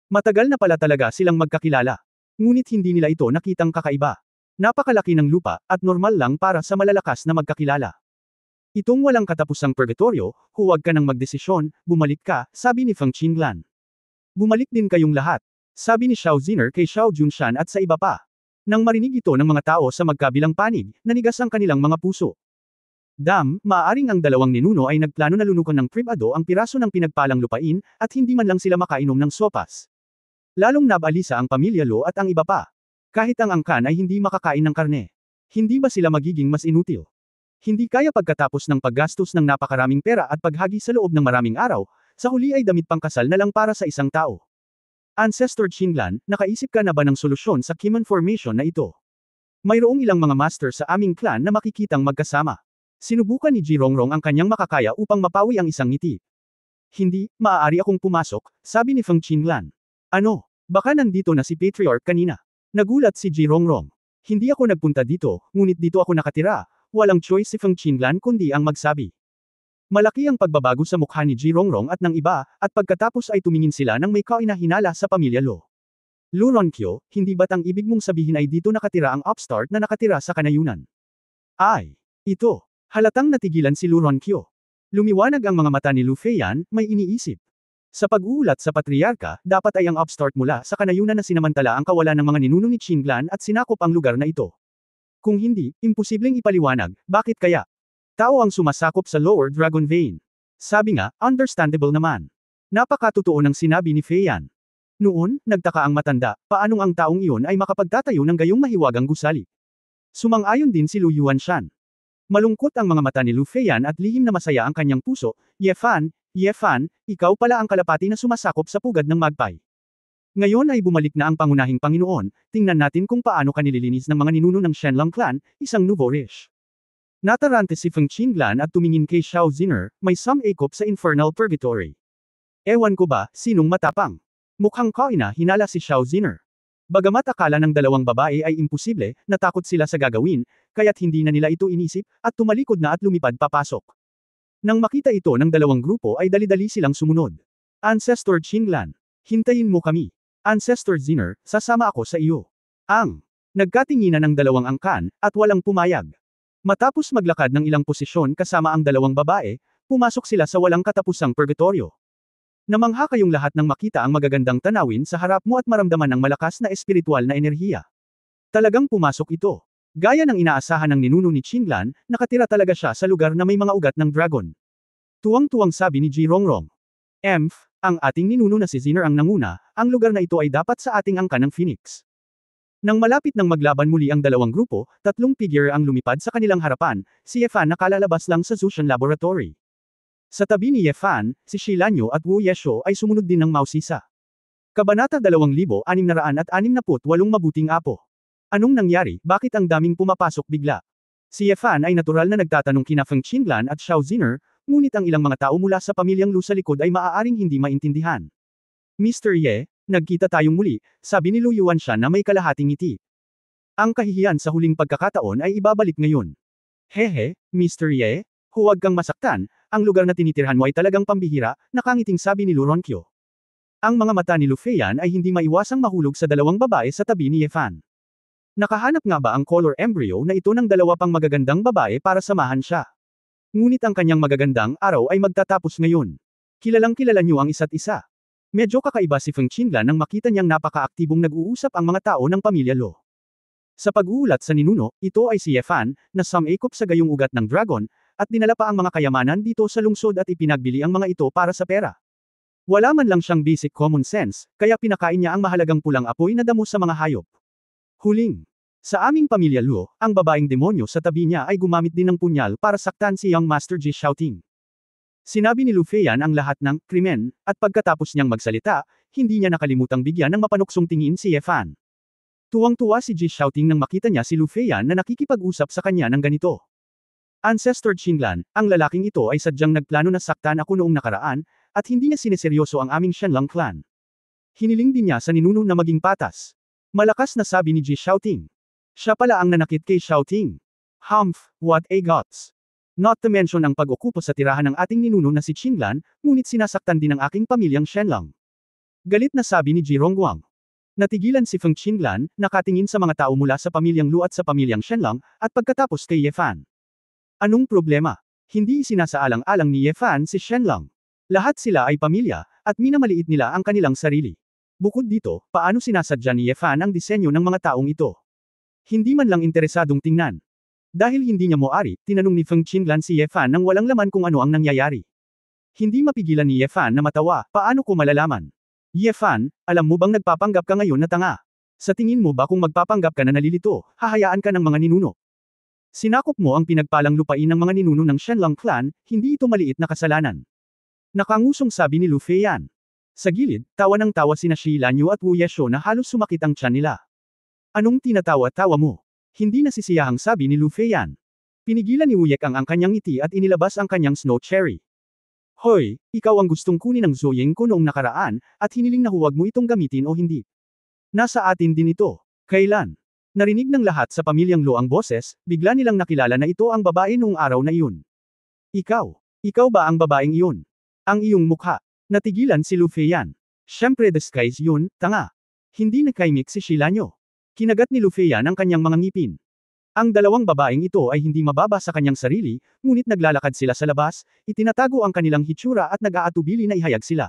Matagal na pala talaga silang magkakilala. Ngunit hindi nila ito nakitang kakaiba. Napakalaki ng lupa, at normal lang para sa malalakas na magkakilala. Itong walang katapusang purgatorio, huwag ka nang magdesisyon, bumalik ka, sabi ni Feng Qinglan. Bumalik din kayong lahat, sabi ni Xiao Ziner kay Xiao Junshan at sa iba pa. Nang marinig ito ng mga tao sa magkabilang panig, nanigas ang kanilang mga puso. Maaaring ang dalawang ninuno ay nagplano na lunukan ng pribado ang piraso ng pinagpalang lupain, at hindi man lang sila makainom ng sopas. Lalong nabalisa ang pamilya Lo at ang iba pa. Kahit ang angkan ay hindi makakain ng karne. Hindi ba sila magiging mas inutil? Hindi kaya pagkatapos ng paggastos ng napakaraming pera at paghagi sa loob ng maraming araw, sa huli ay damit pangkasal na lang para sa isang tao. Ancestor Qinglan, nakaisip ka na ba ng solusyon sa Kimon formation na ito? Mayroong ilang mga master sa aming clan na makikitang magkasama. Sinubukan ni Ji Rongrong ang kanyang makakaya upang mapawi ang isang ngiti. Hindi, maaari akong pumasok, sabi ni Feng Qinglan. Ano? Baka nandito na si Patriarch kanina. Nagulat si Ji Rongrong. Hindi ako nagpunta dito, ngunit dito ako nakatira. Walang choice si Feng Qinglan kundi ang magsabi. Malaki ang pagbabago sa mukha ni Ji Rongrong at ng iba, at pagkatapos ay tumingin sila ng may kainahinala sa pamilya Lo. Lu Ronkyo, hindi ba't ang ibig mong sabihin ay dito nakatira ang upstart na nakatira sa kanayunan? Ay, ito. Halatang natigilan si Lu Ronkyo. Lumiwanag ang mga mata ni Lu Feiyan, may iniisip. Sa pag-uulat sa patriarka, dapat ay ang upstart mula sa kanayunan na sinamantala ang kawalan ng mga ninuno ni Qinglan at sinakop ang lugar na ito. Kung hindi, imposibleng ipaliwanag, bakit kaya? Tao ang sumasakop sa Lower Dragon Vein. Sabi nga, understandable naman. Napakatotoo ng sinabi ni Feiyan. Noon, nagtaka ang matanda, paanong ang taong iyon ay makapagtatayo ng gayong mahiwagang gusali. Sumang-ayon din si Lu Yuanshan. Malungkot ang mga mata ni Lu Feiyan at lihim na masaya ang kanyang puso. Ye Fan, ikaw pala ang kalapati na sumasakop sa pugad ng magpay. Ngayon ay bumalik na ang pangunahing Panginoon, tingnan natin kung paano kanililinis ng mga ninuno ng Shenlong clan, isang nouveau riche. Natarante si Feng Qinglan at tumingin kay Xiao Ziner, may sum-akop sa infernal purgatory. Ewan ko ba, sinong matapang? Mukhang hinala si Xiao Ziner. Bagamat akala ng dalawang babae ay imposible, natakot sila sa gagawin, kaya't hindi na nila ito inisip, at tumalikod na at lumipad papasok. Nang makita ito ng dalawang grupo ay dali-dali silang sumunod. Ancestor Qinglan, hintayin mo kami. Ancestor Ziner, sasama ako sa iyo. Nagkatinginan ng dalawang angkan, at walang pumayag. Matapos maglakad ng ilang posisyon kasama ang dalawang babae, pumasok sila sa walang katapusang purgatorio. Namangha kayong lahat nang makita ang magagandang tanawin sa harap mo at maramdaman ng malakas na espiritual na enerhiya. Talagang pumasok ito. Gaya ng inaasahan ng ninuno ni Qinglan, nakatira talaga siya sa lugar na may mga ugat ng dragon. Tuwang-tuwang sabi ni Ji Rongrong. Ang ating ninuno na si Ziner ang nanguna, ang lugar na ito ay dapat sa ating angkan ng Phoenix. Nang malapit nang maglaban muli ang dalawang grupo, tatlong figure ang lumipad sa kanilang harapan, si Ye Fan nakalalabas lang sa Zushan Laboratory. Sa tabi ni Ye Fan, si Shi Lanyo at Wu Yesho ay sumunod din ng Mausisa. Kabanata 2668 Mabuting Apo. Anong nangyari, bakit ang daming pumapasok bigla? Si Ye Fan ay natural na nagtatanong kina Feng Qinglan at Xiao Ziner, ngunit ang ilang mga tao mula sa pamilyang Lu sa likod ay maaaring hindi maintindihan. Mr. Ye, nagkita tayong muli, sabi ni Lu Yuanshan na may kalahating ngiti. Ang kahihiyan sa huling pagkakataon ay ibabalik ngayon. Hehe, Mr. Ye, huwag kang masaktan, ang lugar na tinitirhan mo ay talagang pambihira, nakangiting sabi ni Lu Ronkyo. Ang mga mata ni Lu Feiyan ay hindi maiwasang mahulog sa dalawang babae sa tabi ni Ye Fan. Nakahanap nga ba ang color embryo na ito ng dalawa pang magagandang babae para samahan siya? Ngunit ang kanyang magagandang araw ay magtatapos ngayon. Kilalang kilala niyo ang isa't isa. Medyo kakaiba si Feng Qinlan nang makita niyang napaka-aktibong nag-uusap ang mga tao ng pamilya Lo. Sa pag-uulat sa ninuno, ito ay si Ye Fan, na sumangkop sa gayong ugat ng dragon, at dinala pa ang mga kayamanan dito sa lungsod at ipinagbili ang mga ito para sa pera. Wala man lang siyang basic common sense, kaya pinakain niya ang mahalagang pulang apoy na damo sa mga hayop. Huling. Sa aming pamilya Luo, ang babaeng demonyo sa tabi niya ay gumamit din ng punyal para saktan si Young Master Ji Shouting. Sinabi ni Lu Feiyan ang lahat ng krimen, at pagkatapos niyang magsalita, hindi niya nakalimutang bigyan ng mapanuksong tingin si Ye Fan. Tuwang-tuwa si Ji Shouting nang makita niya si Lu Feiyan na nakikipag-usap sa kanya ng ganito. Ancestor Qinlan, ang lalaking ito ay sadyang nagplano na saktan ako noong nakaraan, at hindi niya sineseryoso ang aming Shenlang clan. Hiniling din niya sa ninuno na maging patas. Malakas na sabi ni Ji Shouting. Siya pala ang nanakit kay Shouting. Humph, what a guts. Not to mention ang pag-okupo sa tirahan ng ating ninuno na si Qinlan, ngunit sinasaktan din ang aking pamilyang Shenlang. Galit na sabi ni Ji Rongguang. Natigilan si Feng Qinlan, nakatingin sa mga tao mula sa pamilyang Lu at sa pamilyang Shenlang, at pagkatapos kay Ye Fan. Anong problema? Hindi isinasaalang-alang ni Ye Fan si Shenlang. Lahat sila ay pamilya, at minamaliit nila ang kanilang sarili. Bukod dito, paano sinasadya ni Ye Fan ang disenyo ng mga taong ito? Hindi man lang interesadong tingnan. Dahil hindi niya moari, tinanong ni Feng Qinlan si Ye Fan nang walang laman kung ano ang nangyayari. Hindi mapigilan ni Ye Fan na matawa, paano ko malalaman? Ye Fan, alam mo bang nagpapanggap ka ngayon na tanga? Sa tingin mo ba kung magpapanggap ka na nalilito, hahayaan ka ng mga ninuno? Sinakop mo ang pinagpalang lupain ng mga ninuno ng Shenlang clan, hindi ito maliit na kasalanan. Nakangusong sabi ni Lu Feiyan. Sa gilid, tawa ng tawa sina Shi Lanyu at Wu Yesho na halos sumakit ang tiyan nila. Anong tinatawa-tawa mo? Hindi nasisiyahang sabi ni Lu Feiyan. Pinigilan ni Wu Yek ang kanyang ngiti at inilabas ang kanyang snow cherry. Hoy, ikaw ang gustong kunin ng Zoying ko noong nakaraan, at hiniling na huwag mo itong gamitin o hindi. Nasa atin din ito. Kailan? Narinig ng lahat sa pamilyang Lo ang boses, bigla nilang nakilala na ito ang babae noong araw na iyon. Ikaw ba ang babaeng iyon? Ang iyong mukha. Natigilan si Lu Feiyan. Siyempre disguise yun, tanga. Hindi nakaimik si Shilanyo. Kinagat ni Lu Feiyan ang kanyang mga ngipin. Ang dalawang babaeng ito ay hindi mababa sa kanyang sarili, ngunit naglalakad sila sa labas, itinatago ang kanilang hitsura at nag-aatubili na ihayag sila.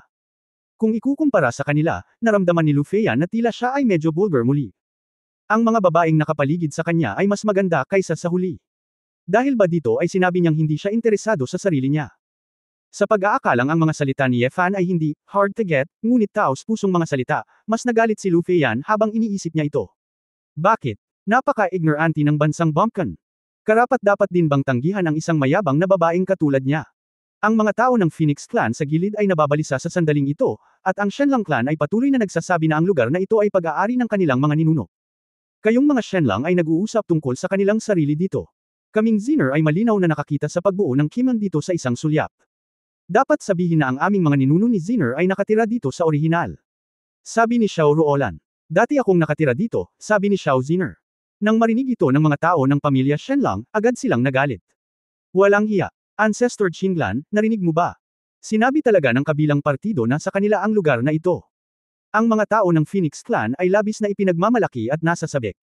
Kung ikukumpara sa kanila, naramdaman ni Lu Feiyan na tila siya ay medyo vulgar muli. Ang mga babaeng nakapaligid sa kanya ay mas maganda kaysa sa huli. Dahil ba dito ay sinabi niyang hindi siya interesado sa sarili niya. Sa pag-aakalang ang mga salita ni Ye Fan ay hindi hard to get, ngunit taos-pusong mga salita, mas nagalit si Lu Feiyan habang iniisip niya ito. Bakit? Napaka-ignorante ng bansang Bumpkin. Karapat-dapat din bang tanggihan ang isang mayabang na babaeng katulad niya? Ang mga tao ng Phoenix Clan sa gilid ay nababalisa sa sandaling ito, at ang Shenlang Clan ay patuloy na nagsasabi na ang lugar na ito ay pag-aari ng kanilang mga ninuno. Kayong mga Shenlang ay nag-uusap tungkol sa kanilang sarili dito. Kaming Ziner ay malinaw na nakakita sa pagbuo ng Kimon dito sa isang sulyap. Dapat sabihin na ang aming mga ninuno ni Ziner ay nakatira dito sa orihinal. Sabi ni Xiao Ruolan. Dati akong nakatira dito, sabi ni Xiao Ziner. Nang marinig ito ng mga tao ng pamilya Shenlang, agad silang nagalit. Walang hiya. Ancestor Qinlan, narinig mo ba? Sinabi talaga ng kabilang partido na sa kanila ang lugar na ito. Ang mga tao ng Phoenix Clan ay labis na ipinagmamalaki at nasasabik.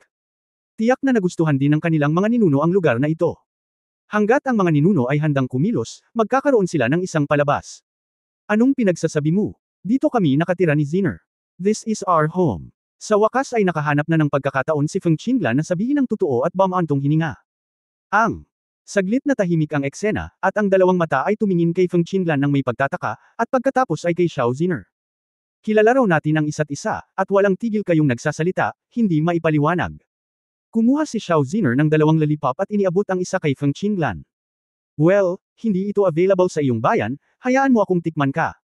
Tiyak na nagustuhan din ng kanilang mga ninuno ang lugar na ito. Hanggat ang mga ninuno ay handang kumilos, magkakaroon sila ng isang palabas. Anong pinagsasabi mo? Dito kami nakatira ni Ziner. This is our home. Sa wakas ay nakahanap na ng pagkakataon si Feng Qinlan na sabihin ang totoo at bumantong hininga. Saglit na tahimik ang eksena, at ang dalawang mata ay tumingin kay Feng Qinlan ng may pagtataka, at pagkatapos ay kay Xiao Ziner. Kilala raw natin ang isa't isa, at walang tigil kayong nagsasalita, hindi maipaliwanag. Kumuha si Xiao Ziner ng dalawang lollipop at iniabot ang isa kay Feng Qinlan. Well, hindi ito available sa iyong bayan, hayaan mo akong tikman ka.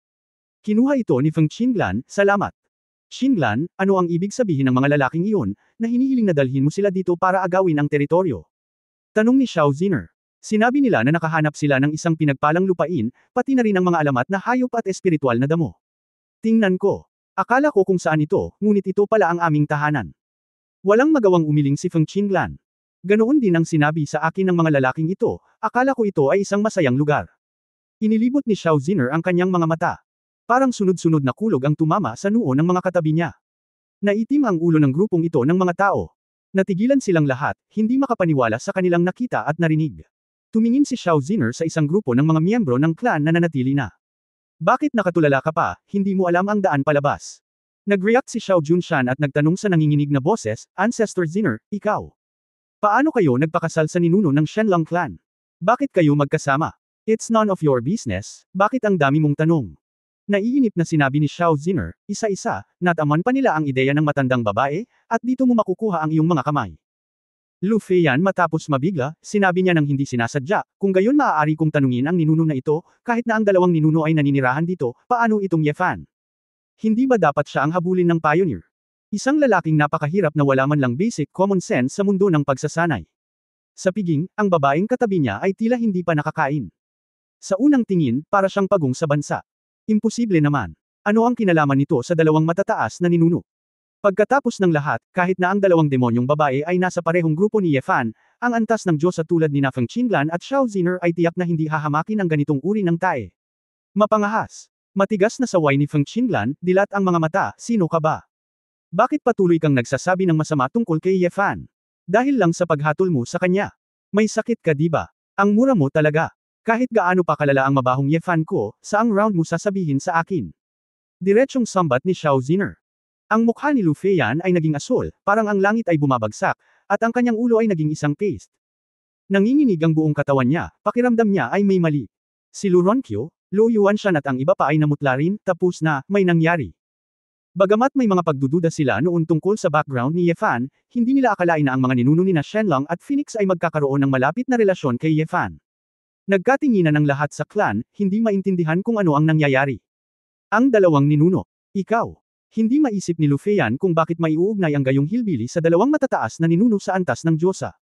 Kinuha ito ni Feng Qinlan, salamat. Qinlan, ano ang ibig sabihin ng mga lalaking iyon, na hinihiling na dalhin mo sila dito para agawin ang teritoryo? Tanong ni Xiao Ziner. Sinabi nila na nakahanap sila ng isang pinagpalang lupain, pati na rin ang mga alamat na hayop at espiritual na damo. Tingnan ko. Akala ko kung saan ito, ngunit ito pala ang aming tahanan. Walang magawang umiling si Feng Qinlan. Ganoon din ang sinabi sa akin ng mga lalaking ito, akala ko ito ay isang masayang lugar. Inilibot ni Xiao Ziner ang kanyang mga mata. Parang sunod-sunod na kulog ang tumama sa noo ng mga katabi niya. Naitim ang ulo ng grupong ito ng mga tao. Natigilan silang lahat, hindi makapaniwala sa kanilang nakita at narinig. Tumingin si Xiao Ziner sa isang grupo ng mga miyembro ng clan na nanatili na. Bakit nakatulala ka pa, hindi mo alam ang daan palabas? Nag-react si Xiao Junshan at nagtanong sa nanginginig na boses, Ancestor Ziner, ikaw. Paano kayo nagpakasal sa ninuno ng Shenlong clan? Bakit kayo magkasama? It's none of your business, bakit ang dami mong tanong? Naiinip na sinabi ni Xiao Ziner, isa-isa, nataman pa nila ang ideya ng matandang babae, at dito mo makukuha ang iyong mga kamay. Lu Feiyan matapos mabigla, sinabi niya ng hindi sinasadya, kung gayon maaari kong tanungin ang ninuno na ito, kahit na ang dalawang ninuno ay naninirahan dito, paano itong Ye Fan? Hindi ba dapat siya ang habulin ng pioneer? Isang lalaking napakahirap na wala man lang basic common sense sa mundo ng pagsasanay. Sa piging, ang babaeng katabi niya ay tila hindi pa nakakain. Sa unang tingin, para siyang pagong sa bansa. Imposible naman. Ano ang kinalaman nito sa dalawang matataas na ninuno? Pagkatapos ng lahat, kahit na ang dalawang demonyong babae ay nasa parehong grupo ni Ye Fan, ang antas ng Diyosa tulad ni Feng Qinglan at Xiao Ziner ay tiyak na hindi hahamakin ang ganitong uri ng tae. Mapangahas. Matigas na saway ni Feng Qinglan, dilat ang mga mata, sino ka ba? Bakit patuloy kang nagsasabi ng masama tungkol kay Ye Fan? Dahil lang sa paghatol mo sa kanya. May sakit ka diba? Ang mura mo talaga. Kahit gaano pa kalala ang mabahong Ye Fan ko, saang round mo sasabihin sa akin? Diretsyong sambat ni Xiao Ziner. Ang mukha ni Lu Feiyan ay naging asul, parang ang langit ay bumabagsak, at ang kanyang ulo ay naging isang paste. Nanginginig ang buong katawan niya, pakiramdam niya ay may mali. Si Lu Ronqiu, Lu Yuanshan at ang iba pa ay namutla rin, tapos na, may nangyari. Bagamat may mga pagdududa sila noon tungkol sa background ni Ye Fan, hindi nila akalain na ang mga ninuno ni Shenlong at Phoenix ay magkakaroon ng malapit na relasyon kay Ye Fan. Nagkatinginan ang lahat sa clan, hindi maintindihan kung ano ang nangyayari. Ang dalawang ninuno. Ikaw. Hindi maisip ni Lu Feiyan kung bakit maiuugnay ang gayong hilbili sa dalawang matataas na ninuno sa antas ng Diyosa.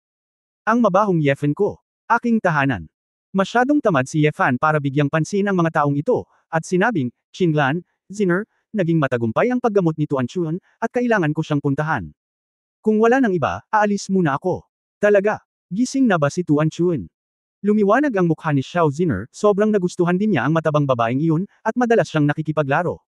Ang mabahong Ye Fan ko. Aking tahanan. Masyadong tamad si Ye Fan para bigyang pansin ang mga taong ito, at sinabing, Qinglan, Ziner, naging matagumpay ang paggamot ni Tuan Chun, at kailangan ko siyang puntahan. Kung wala nang iba, aalis muna ako. Talaga. Gising na ba si Tuan Chun? Lumiwanag ang mukha ni Xiao Ziner, sobrang nagustuhan din niya ang matabang babaeng iyon, at madalas siyang nakikipaglaro.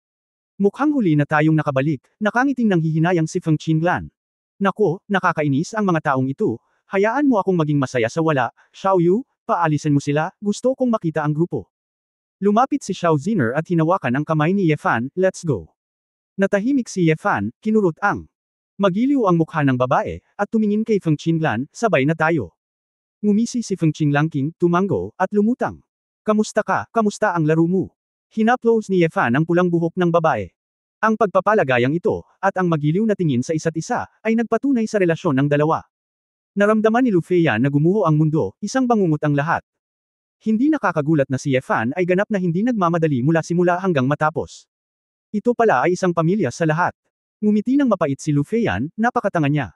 Mukhang huli na tayong nakabalik, nakangiting nang hihinayang si Feng Qinglan. Nako, nakakainis ang mga taong ito, hayaan mo akong maging masaya sa wala, Xiao Yu, paalisin mo sila, gusto kong makita ang grupo. Lumapit si Xiao Ziner at hinawakan ang kamay ni Ye Fan, let's go. Natahimik si Ye Fan, kinurot ang. Magiliw ang mukha ng babae, at tumingin kay Feng Qinglan, sabay na tayo. Ngumisi si Feng Qinglangking, tumango, at lumutang. Kamusta ka, kamusta ang laro mo? Hinaplos ni Ye Fan ang pulang buhok ng babae. Ang pagpapalagayang ito, at ang magiliw na tingin sa isa't isa, ay nagpatunay sa relasyon ng dalawa. Naramdaman ni Lu Feiyan na gumuho ang mundo, isang bangungot ang lahat. Hindi nakakagulat na si Ye Fan ay ganap na hindi nagmamadali mula simula hanggang matapos. Ito pala ay isang pamilya sa lahat. Ngumiti ng mapait si Lu Feiyan, napakatanga niya.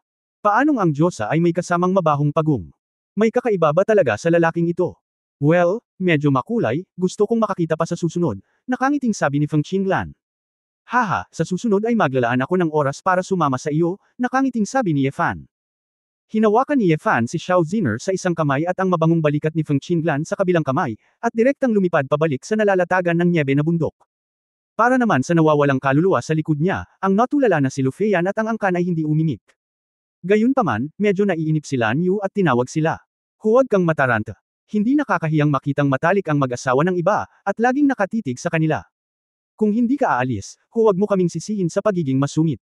Paanong ang Diyosa ay may kasamang mabahong pagong? May kakaiba ba talaga sa lalaking ito? Well, medyo makulay, gusto kong makakita pa sa susunod, nakangiting sabi ni Feng Qinglan. Haha, sa susunod ay maglalaan ako ng oras para sumama sa iyo, nakangiting sabi ni Ye Fan. Hinawakan ni Ye Fan si Xiao Ziner sa isang kamay at ang mabangong balikat ni Feng Qinglan sa kabilang kamay, at direktang lumipad pabalik sa nalalatagan ng nyebe na bundok. Para naman sa nawawalang kaluluwa sa likod niya, ang natulala na si Lu Feiyan at ang angkan ay hindi umimik. Gayunpaman, medyo naiinip si Lan Yu at tinawag sila. Huwag kang mataranta. Hindi nakakahiyang makitang matalik ang mag-asawa ng iba, at laging nakatitig sa kanila. Kung hindi ka aalis, huwag mo kaming sisihin sa pagiging masungit.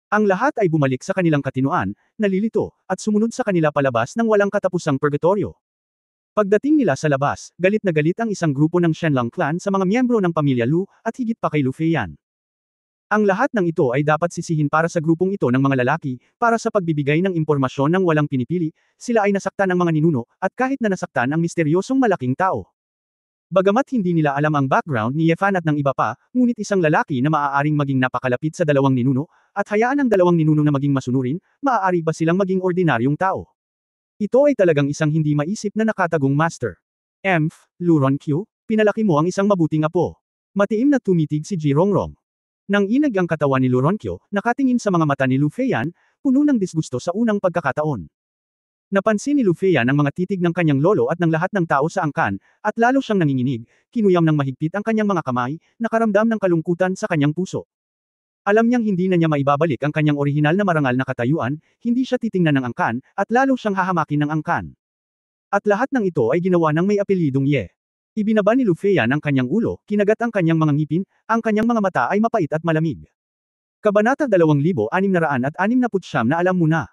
Ang lahat ay bumalik sa kanilang katinuan, nalilito, at sumunod sa kanila palabas ng walang katapusang purgatorio. Pagdating nila sa labas, galit na galit ang isang grupo ng Shenlong clan sa mga miyembro ng pamilya Lu, at higit pa kay Lu Feiyan. Ang lahat ng ito ay dapat sisihin para sa grupong ito ng mga lalaki, para sa pagbibigay ng impormasyon ng walang pinipili, sila ay nasaktan ng mga ninuno, at kahit na nasaktan ang misteryosong malaking tao. Bagamat hindi nila alam ang background ni Ye Fan at ng iba pa, ngunit isang lalaki na maaaring maging napakalapit sa dalawang ninuno, at hayaan ang dalawang ninuno na maging masunurin, maaari ba silang maging ordinaryong tao? Ito ay talagang isang hindi maisip na nakatagong master. Emph, Lu Ronqiu, pinalaki mo ang isang mabuting apo. Matiim na tumitig si Ji Rongrong. Nang inag ang katawan ni Lu Ronqiu, nakatingin sa mga mata ni Lu Feiyan, puno ng disgusto sa unang pagkakataon. Napansin ni Lu Feiyan ang mga titig ng kanyang lolo at ng lahat ng tao sa angkan, at lalo siyang nanginginig, kinuyam ng mahigpit ang kanyang mga kamay, nakaramdam ng kalungkutan sa kanyang puso. Alam niyang hindi na niya maibabalik ang kanyang orihinal na marangal na katayuan, hindi siya titingnan ng angkan, at lalo siyang hahamakin ng angkan. At lahat ng ito ay ginawa ng may apelyidong Ye. Ibinaba ni Lu Feiyan ang kanyang ulo, kinagat ang kanyang mga ngipin, ang kanyang mga mata ay mapait at malamig. Kabanata 2669 na alam mo na.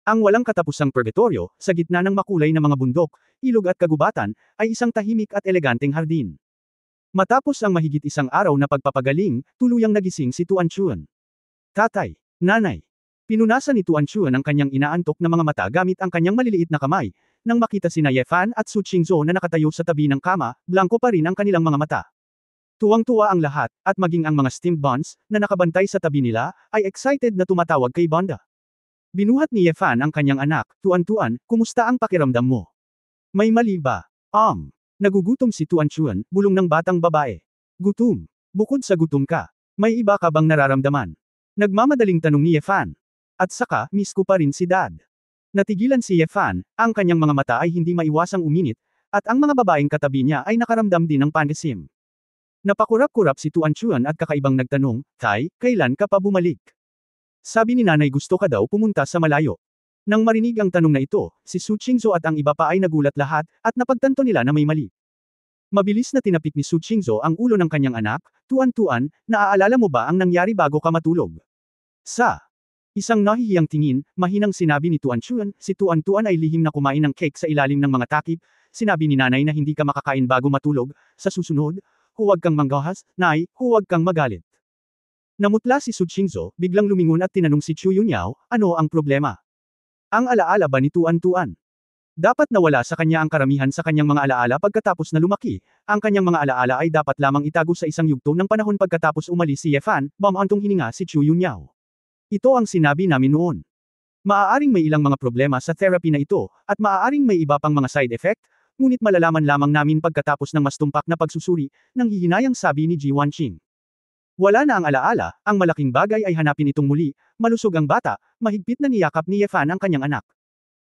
Ang walang katapusang purgatorio, sa gitna ng makulay na mga bundok, ilog at kagubatan, ay isang tahimik at eleganteng hardin. Matapos ang mahigit isang araw na pagpapagaling, tuluyang nagising si Tuan Chuan. Tatay, nanay. Pinunasan ni Tuan Chuan ang kanyang inaantok na mga mata gamit ang kanyang maliliit na kamay, nang makita sina Ye Fan at Su Qingzhou na nakatayo sa tabi ng kama, blanko pa rin ang kanilang mga mata. Tuwang-tuwa ang lahat, at maging ang mga steamed buns, na nakabantay sa tabi nila, ay excited na tumatawag kay Banda. Binuhat ni Ye Fan ang kanyang anak, Tuan-Tuan, kumusta ang pakiramdam mo? May mali ba? Nagugutom si Tuan Chuan, bulong ng batang babae. Gutom. Bukod sa gutom ka, may iba ka bang nararamdaman? Nagmamadaling tanong ni Ye Fan. At saka, miss ko pa rin si Dad. Natigilan si Ye Fan, ang kanyang mga mata ay hindi maiwasang uminit, at ang mga babaeng katabi niya ay nakaramdam din ng pangasim. Napakurap-kurap si Tuan Chuan at kakaibang nagtanong, Tay, kailan ka pa bumalik? Sabi ni nanay gusto ka daw pumunta sa malayo. Nang marinig ang tanong na ito, si Su Qingzhou at ang iba pa ay nagulat lahat, at napagtanto nila na may mali. Mabilis na tinapik ni Su Qingzhou ang ulo ng kanyang anak, Tuan-Tuan, naaalala mo ba ang nangyari bago ka matulog? Sa isang nahihiyang tingin, mahinang sinabi ni Tuan Chuan, si Tuan-Tuan ay lihim na kumain ng cake sa ilalim ng mga takip, sinabi ni nanay na hindi ka makakain bago matulog, sa susunod, huwag kang manggahas, nay, huwag kang magalit. Namutla si Su Qingzhou, biglang lumingon at tinanong si Chu Yunyao, ano ang problema? Ang alaala ba ni Tuan-Tuan? Dapat nawala sa kanya ang karamihan sa kanyang mga alaala pagkatapos na lumaki, ang kanyang mga alaala ay dapat lamang itago sa isang yugto ng panahon pagkatapos umalis si Ye Fan, bumantong hininga si Chu Yunyao. Ito ang sinabi namin noon. Maaaring may ilang mga problema sa therapy na ito, at maaaring may iba pang mga side effect, ngunit malalaman lamang namin pagkatapos ng mas tumpak na pagsusuri, nang hihinayang sabi ni Ji Wanqing. Wala na ang alaala, ang malaking bagay ay hanapin itong muli, malusog ang bata, mahigpit na niyakap ni Ye Fan ang kanyang anak.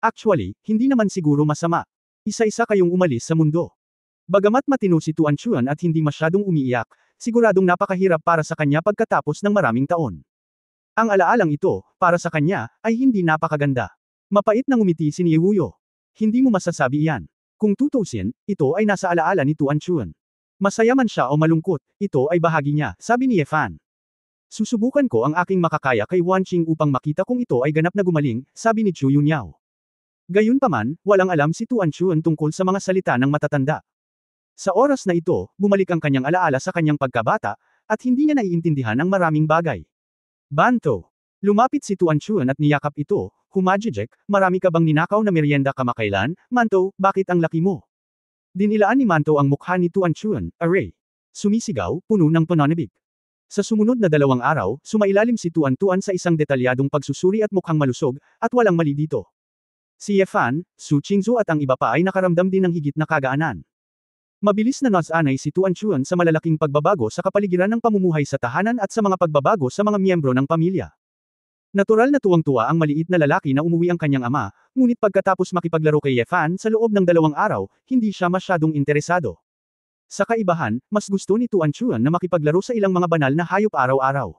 Actually, hindi naman siguro masama. Isa-isa kayong umalis sa mundo. Bagamat matino si Tuan Chuan at hindi masyadong umiiyak, siguradong napakahirap para sa kanya pagkatapos ng maraming taon. Ang alaalang ito, para sa kanya, ay hindi napakaganda. Mapait na ngumiti si Ye Wuyo. Hindi mo masasabi iyan. Kung tutusin, ito ay nasa alaala ni Tuan Chuan. Masaya man siya o malungkot, ito ay bahagi niya, sabi ni Ye Fan. Susubukan ko ang aking makakaya kay Wanqing upang makita kung ito ay ganap na gumaling, sabi ni Chu Yunyao. Gayunpaman, walang alam si Tuan Chuan tungkol sa mga salita ng matatanda. Sa oras na ito, bumalik ang kanyang alaala sa kanyang pagkabata, at hindi niya naiintindihan ang maraming bagay. Banto. Lumapit si Tuan Chuan at niyakap ito, humajijek, marami ka bang ninakaw na merienda kamakailan, Manto, bakit ang laki mo? Dinilaan ni Manto ang mukha ni Tuan Chuan, aray. Sumisigaw, puno ng pananabik. Sa sumunod na 2 araw, sumailalim si Tuan-Tuan sa isang detalyadong pagsusuri at mukhang malusog, at walang mali dito. Si Ye Fan, Su Qingzhou at ang iba pa ay nakaramdam din ng higit na kagaanan. Mabilis na nasanay si Tuan Chuan sa malalaking pagbabago sa kapaligiran ng pamumuhay sa tahanan at sa mga pagbabago sa mga miyembro ng pamilya. Natural na tuwang-tuwa ang maliit na lalaki na umuwi ang kanyang ama, ngunit pagkatapos makipaglaro kay Ye Fan sa loob ng 2 araw, hindi siya masyadong interesado. Sa kaibahan, mas gusto ni Tuan Chuan na makipaglaro sa ilang mga banal na hayop araw-araw.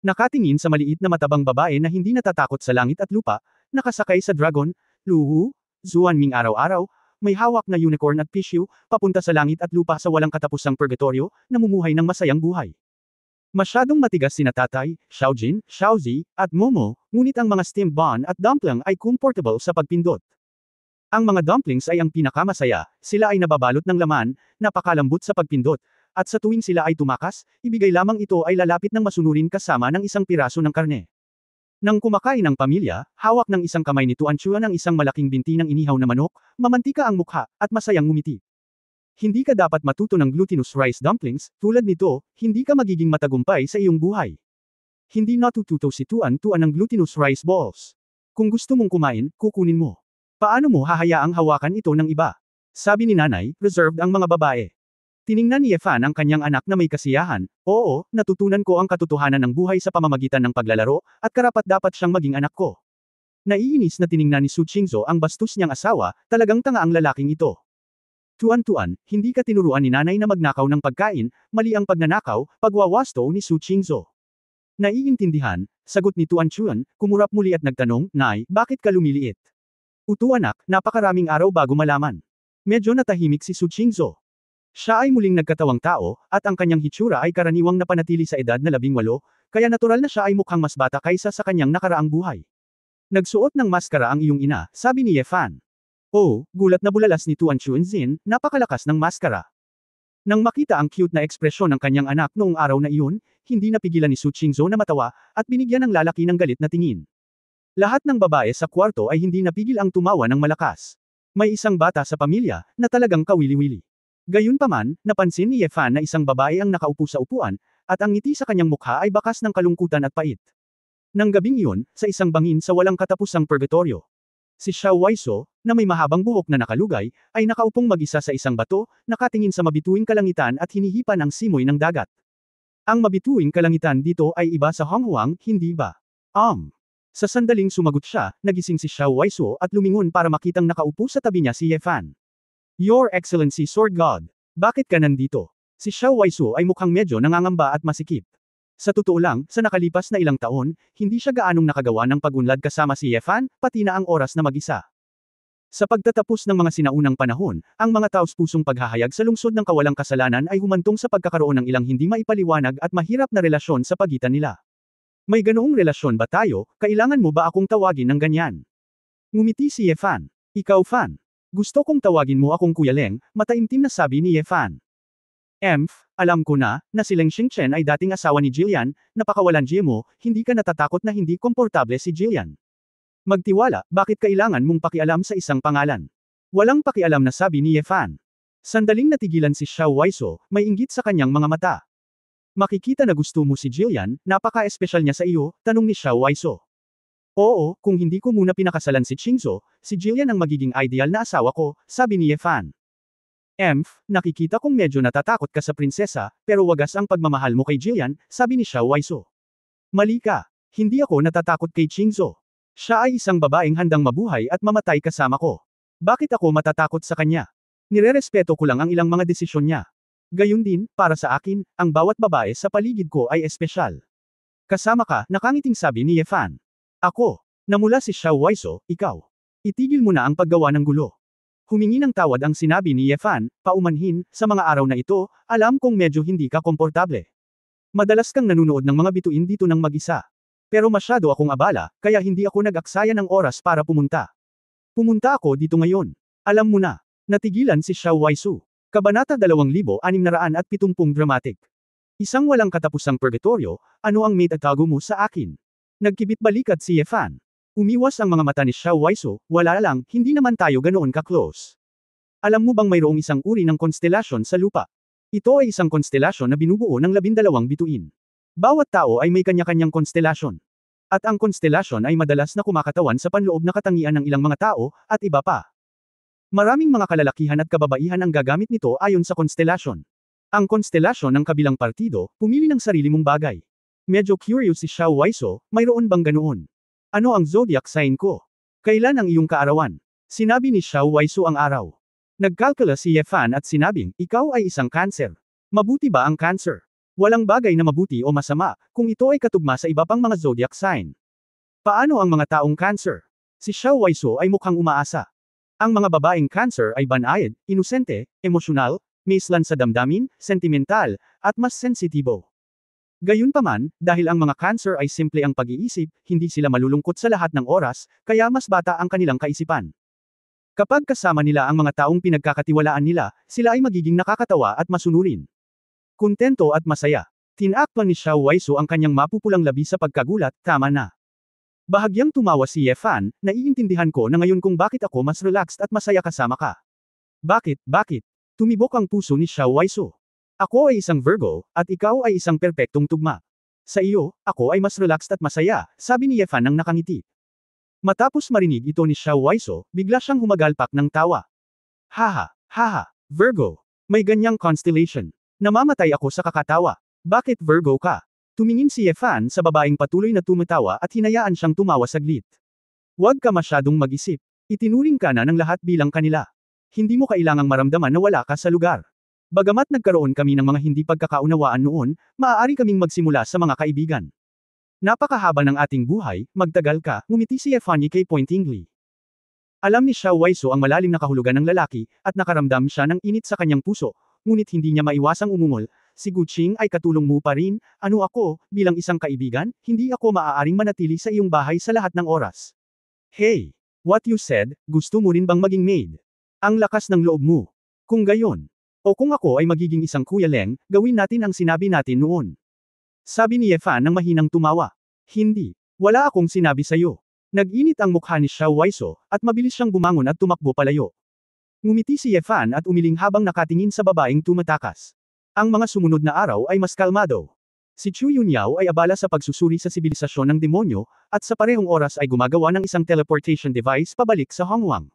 Nakatingin sa maliit na matabang babae na hindi natatakot sa langit at lupa, nakasakay sa dragon, Luhu, Zuanming araw-araw, may hawak na unicorn at pisyu, papunta sa langit at lupa sa walang katapusang purgatorio, namumuhay ng masayang buhay. Masyadong matigas sina Tatay, Xiaojin, Xiaozi, at Momo, ngunit ang mga steamed bun at dumpling ay comfortable sa pagpindot. Ang mga dumplings ay ang pinakamasaya, sila ay nababalot ng laman, napakalambot sa pagpindot, at sa tuwing sila ay tumakas, ibigay lamang ito ay lalapit ng masunurin kasama ng isang piraso ng karne. Nang kumakain ang pamilya, hawak ng isang kamay ni Tuan Chuan ang isang malaking binti ng inihaw na manok, mamantika ang mukha, at masayang ngumiti. Hindi ka dapat matuto ng glutinous rice dumplings, tulad nito, hindi ka magiging matagumpay sa iyong buhay. Hindi natututo si Tuan-Tuan ng glutinous rice balls. Kung gusto mong kumain, kukunin mo. Paano mo hahayaang hawakan ito ng iba? Sabi ni nanay, reserved ang mga babae. Tiningnan ni Ye Fan ang kanyang anak na may kasiyahan, oo, natutunan ko ang katotohanan ng buhay sa pamamagitan ng paglalaro, at karapat-dapat siyang maging anak ko. Naiinis na tiningnan ni Su Qingzhou ang bastos niyang asawa, talagang tanga ang lalaking ito. Tuan-Tuan, hindi ka tinuruan ni nanay na magnakaw ng pagkain, mali ang pagnanakaw, pagwawasto ni Su Qingzhou. Naiintindihan, sagot ni Tuan Chuan, kumurap muli at nagtanong, Nay, bakit ka lumiliit? Utu anak, napakaraming araw bago malaman. Medyo natahimik si Su Qingzhou. Siya ay muling nagkatawang tao, at ang kanyang hitsura ay karaniwang napanatili sa edad na 18, kaya natural na siya ay mukhang mas bata kaysa sa kanyang nakaraang buhay. Nagsuot ng maskara ang iyong ina, sabi ni Ye Fan. Oh, gulat na bulalas ni Tuan Chunzin, napakalakas ng maskara. Nang makita ang cute na ekspresyon ng kanyang anak noong araw na iyon, hindi napigilan ni Su Qingzhou na matawa, at binigyan ng lalaki ng galit na tingin. Lahat ng babae sa kwarto ay hindi napigil ang tumawa ng malakas. May isang bata sa pamilya, na talagang kawili-wili. Gayunpaman, napansin ni Ye Fan na isang babae ang nakaupo sa upuan, at ang ngiti sa kanyang mukha ay bakas ng kalungkutan at pait. Nang gabing iyon, sa isang bangin sa walang katapusang purgatorio. Si Xiao Weishuo, na may mahabang buhok na nakalugay, ay nakaupong mag-isa sa isang bato, nakatingin sa mabituing kalangitan at hinihipan ang simoy ng dagat. Ang mabituing kalangitan dito ay iba sa Honghuang, hindi ba? Sa sandaling sumagot siya, nagising si Xiao Weishuo at lumingon para makitang nakaupo sa tabi niya si Ye Fan. Your Excellency Sword God, bakit ka nandito? Si Xiao Weishuo ay mukhang medyo nangangamba at masikip. Sa totoo lang, sa nakalipas na ilang taon, hindi siya gaanong nakagawa ng pagunlad kasama si Ye Fan, pati na ang oras na mag-isa. Sa pagtatapos ng mga sinaunang panahon, ang mga taos-pusong paghahayag sa lungsod ng kawalang kasalanan ay humantong sa pagkakaroon ng ilang hindi maipaliwanag at mahirap na relasyon sa pagitan nila. May ganoong relasyon ba tayo, kailangan mo ba akong tawagin ng ganyan? Ngumiti si Ye Fan. Ikaw Fan. Gusto kong tawagin mo akong Kuya Leng, mataimtim na sabi ni Ye Fan. Alam ko na si Leng Xingchen ay dating asawa ni Jillian, napakawalan mo, hindi ka natatakot na hindi komportable si Jillian. Magtiwala, bakit kailangan mong pakialam sa isang pangalan? Walang pakialam na sabi ni Ye Fan. Sandaling natigilan si Xiao Weishuo, may inggit sa kanyang mga mata. Makikita na gusto mo si Jillian, napaka-espesyal niya sa iyo, tanong ni Xiao Weishuo. Oo, kung hindi ko muna pinakasalan si Qingzhou, si Jillian ang magiging ideal na asawa ko, sabi ni Ye Fan. Nakikita kong medyo natatakot ka sa prinsesa, pero wagas ang pagmamahal mo kay Jillian, sabi ni Xiao Weishuo. Mali ka. Hindi ako natatakot kay Qingzhou. Siya ay isang babaeng handang mabuhay at mamatay kasama ko. Bakit ako matatakot sa kanya? Nirerespeto ko lang ang ilang mga desisyon niya. Gayun din, para sa akin, ang bawat babae sa paligid ko ay espesyal. Kasama ka, nakangiting sabi ni Ye Fan. Ako. Namula si Xiao Weishuo, ikaw. Itigil mo na ang paggawa ng gulo. Humingi ng tawad ang sinabi ni Ye Fan, paumanhin, sa mga araw na ito, alam kong medyo hindi ka komportable. Madalas kang nanunood ng mga bituin dito ng mag-isa. Pero masyado akong abala, kaya hindi ako nag-aksaya ng oras para pumunta. Pumunta ako dito ngayon. Alam mo na. Natigilan si Xiao Weishuo. Kabanata 2670 Dramatic. Isang walang katapusang purgatorio, ano ang may tatago mo sa akin? Nagkibit balikat si Ye Fan. Umiwas ang mga mata ni Xiao Weishuo, wala lang, hindi naman tayo ganoon ka-close. Alam mo bang mayroong isang uri ng konstelasyon sa lupa? Ito ay isang konstelasyon na binubuo ng 12 bituin. Bawat tao ay may kanya-kanyang konstelasyon. At ang konstelasyon ay madalas na kumakatawan sa panloob na katangian ng ilang mga tao, at iba pa. Maraming mga kalalakihan at kababaihan ang gagamit nito ayon sa konstelasyon. Ang konstelasyon ng kabilang partido, pumili ng sarili mong bagay. Medyo curious si Xiao Weishuo, mayroon bang ganoon? Ano ang zodiac sign ko? Kailan ang iyong kaarawan? Sinabi ni Xiao Weishuo ang araw. Nagkalkula si Ye Fan at sinabing, ikaw ay isang Cancer. Mabuti ba ang Cancer? Walang bagay na mabuti o masama, kung ito ay katugma sa iba pang mga zodiac sign. Paano ang mga taong Cancer? Si Xiao Weishuo ay mukhang umaasa. Ang mga babaeng Cancer ay banayad, inosente, emosyonal, maislan sa damdamin, sentimental, at mas sensitibo. Gayunpaman, dahil ang mga Cancer ay simple ang pag-iisip, hindi sila malulungkot sa lahat ng oras, kaya mas bata ang kanilang kaisipan. Kapag kasama nila ang mga taong pinagkakatiwalaan nila, sila ay magiging nakakatawa at masunurin. Kontento at masaya. Tinakpan ni Xiao Weishuo ang kanyang mapupulang labi sa pagkagulat, tama na. Bahagyang tumawa si Ye Fan, naiintindihan ko na ngayon kung bakit ako mas relaxed at masaya kasama ka. Bakit? Tumibok ang puso ni Xiao Weishuo. Ako ay isang Virgo, at ikaw ay isang perpektong tugma. Sa iyo, ako ay mas relaxed at masaya, sabi ni Ye Fan nang nakangiti. Matapos marinig ito ni Xiao Weishuo, bigla siyang humagalpak ng tawa. Haha, Virgo. May ganyang constellation. Namamatay ako sa kakatawa. Bakit Virgo ka? Tumingin si Ye Fan sa babaeng patuloy na tumatawa at hinayaan siyang tumawa saglit. Huwag ka masyadong mag-isip. Itinuring ka na ng lahat bilang kanila. Hindi mo kailangang maramdaman na wala ka sa lugar. Bagamat nagkaroon kami ng mga hindi pagkakaunawaan noon, maaari kaming magsimula sa mga kaibigan. Napakahaba ng ating buhay, magtagal ka, ngumiti si Ye Fan kay pointingly. Alam ni Xiao Waiso ang malalim na kahulugan ng lalaki, at nakaramdam siya ng init sa kanyang puso, ngunit hindi niya maiwasang umungol. Si Guqing ay katulong mo pa rin, ano ako, bilang isang kaibigan, hindi ako maaaring manatili sa iyong bahay sa lahat ng oras. Hey! What you said, gusto mo rin bang maging maid? Ang lakas ng loob mo. Kung gayon. O kung ako ay magiging isang Kuya Leng, gawin natin ang sinabi natin noon. Sabi ni Ye Fan nang mahinang tumawa. Hindi. Wala akong sinabi sa'yo. Nag-init ang mukha ni Xiao Waiso, at mabilis siyang bumangon at tumakbo palayo. Ngumiti si Ye Fan at umiling habang nakatingin sa babaeng tumatakas. Ang mga sumunod na araw ay mas kalmado. Si Chu Yunyao ay abala sa pagsusuri sa sibilisasyon ng demonyo, at sa parehong oras ay gumagawa ng isang teleportation device pabalik sa Hongwang.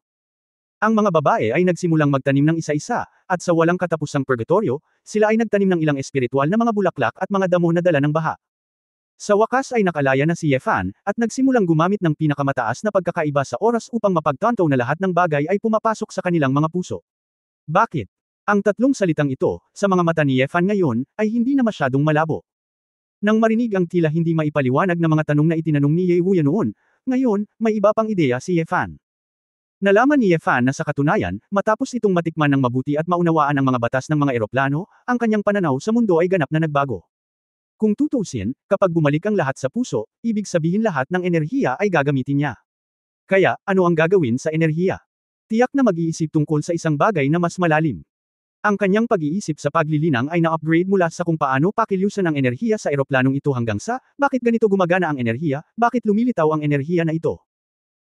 Ang mga babae ay nagsimulang magtanim ng isa-isa, at sa walang katapusang purgatorio, sila ay nagtanim ng ilang espiritual na mga bulaklak at mga damo na dala ng baha. Sa wakas ay nakalaya na si Ye Fan, at nagsimulang gumamit ng pinakamataas na pagkakaiba sa oras upang mapagtanto na lahat ng bagay ay pumapasok sa kanilang mga puso. Bakit? Ang tatlong salitang ito, sa mga mata ni Ye Fan ngayon, ay hindi na masyadong malabo. Nang marinig ang tila hindi maipaliwanag na mga tanong na itinanong ni Ye Wuya noon, ngayon, may iba pang ideya si Ye Fan. Nalaman ni Ye Fan na sa katunayan, matapos itong matikman ng mabuti at maunawaan ang mga batas ng mga eroplano, ang kanyang pananaw sa mundo ay ganap na nagbago. Kung tutuusin, kapag bumalik ang lahat sa puso, ibig sabihin lahat ng enerhiya ay gagamitin niya. Kaya, ano ang gagawin sa enerhiya? Tiyak na mag-iisip tungkol sa isang bagay na mas malalim. Ang kanyang pag-iisip sa paglilinang ay na-upgrade mula sa kung paano pakilusan ang enerhiya sa eroplanong ito hanggang sa, bakit ganito gumagana ang enerhiya, bakit lumilitaw ang enerhiya na ito.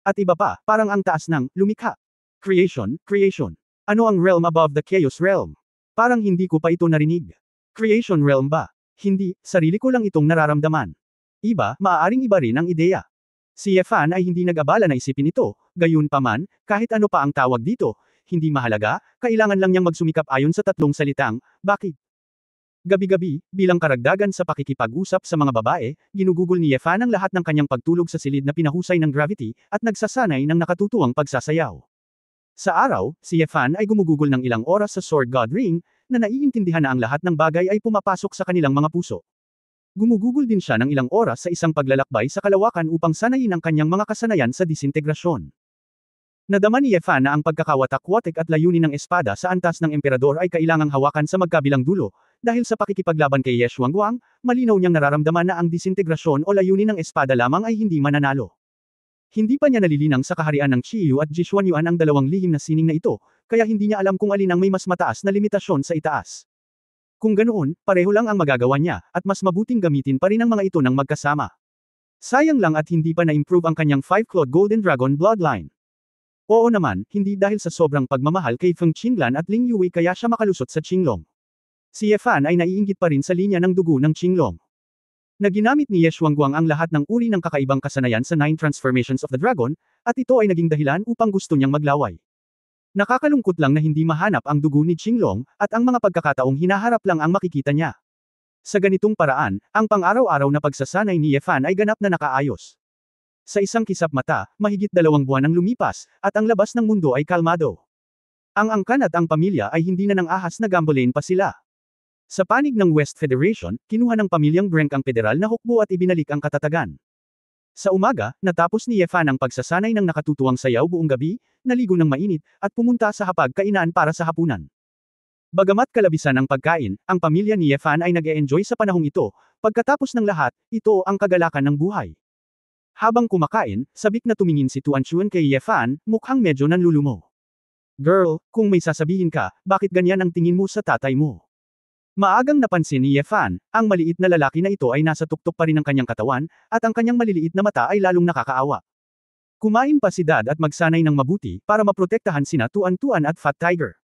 At iba pa, parang ang taas ng, lumikha. Creation, creation. Ano ang realm above the chaos realm? Parang hindi ko pa ito narinig. Creation realm ba? Hindi, sarili ko lang itong nararamdaman. Iba, maaaring iba rin ang ideya. Si Ye Fan ay hindi nag-abala na isipin ito, gayunpaman, kahit ano pa ang tawag dito, hindi mahalaga, kailangan lang niyang magsumikap ayon sa tatlong salitang, bakit? Gabi-gabi, bilang karagdagan sa pakikipag-usap sa mga babae, ginugugol ni Ye Fan ang lahat ng kanyang pagtulog sa silid na pinahusay ng gravity, at nagsasanay ng nakatutuwang pagsasayaw. Sa araw, si Ye Fan ay gumugugol ng ilang oras sa Sword God Ring, na naiintindihan na ang lahat ng bagay ay pumapasok sa kanilang mga puso. Gumugugol din siya ng ilang oras sa isang paglalakbay sa kalawakan upang sanayin ang kanyang mga kasanayan sa disintegrasyon. Nadama ni Ye Fan na ang pagkakawatak-watik at layunin ng espada sa antas ng emperador ay kailangang hawakan sa magkabilang dulo, dahil sa pakikipaglaban kay Ye Xuanguang, malinaw niyang nararamdaman na ang disintegrasyon o layunin ng espada lamang ay hindi mananalo. Hindi pa niya nalilinang sa kaharian ng Qiyu at Jixuanyuan ang dalawang lihim na sining na ito, kaya hindi niya alam kung alin ang may mas mataas na limitasyon sa itaas. Kung ganoon, pareho lang ang magagawa niya, at mas mabuting gamitin pa rin ang mga ito ng magkasama. Sayang lang at hindi pa na-improve ang kanyang 5-clawed Golden Dragon bloodline. Oo naman, hindi dahil sa sobrang pagmamahal kay Feng Qinglan at Ling Yue kaya siya makalusot sa Qinglong. Si Ye Fan ay naiinggit pa rin sa linya ng dugo ng Qinglong. Na ginamit ni Ye Xuanguang ang lahat ng uri ng kakaibang kasanayan sa 9 Transformations of the Dragon, at ito ay naging dahilan upang gusto niyang maglaway. Nakakalungkot lang na hindi mahanap ang dugo ni Qinglong, at ang mga pagkakataong hinaharap lang ang makikita niya. Sa ganitong paraan, ang pang-araw-araw na pagsasanay ni Ye Fan ay ganap na nakaayos. Sa isang kisap mata, mahigit 2 buwan ang lumipas, at ang labas ng mundo ay kalmado. Ang angkan at ang pamilya ay hindi na nang ahas na gambolain pa sila. Sa panig ng West Federation, kinuha ng pamilyang Brenk ang federal na hukbo at ibinalik ang katatagan. Sa umaga, natapos ni Ye Fan ang pagsasanay ng nakatutuwang sayaw buong gabi, naligo ng mainit, at pumunta sa hapag-kainan para sa hapunan. Bagamat kalabisan ang pagkain, ang pamilya ni Ye Fan ay nag-e-enjoy sa panahong ito, pagkatapos ng lahat, ito ang kagalakan ng buhay. Habang kumakain, sabik na tumingin si Tuan Chuan kay Ye Fan, mukhang medyo nanlulumo. Girl, kung may sasabihin ka, bakit ganyan ang tingin mo sa tatay mo? Maagang napansin ni Ye Fan, ang maliit na lalaki na ito ay nasa tuktok pa rin ng kanyang katawan, at ang kanyang maliliit na mata ay lalong nakakaawa. Kumain pa si Dad at magsanay ng mabuti, para maprotektahan sina Tuan Tuan at Fat Tiger.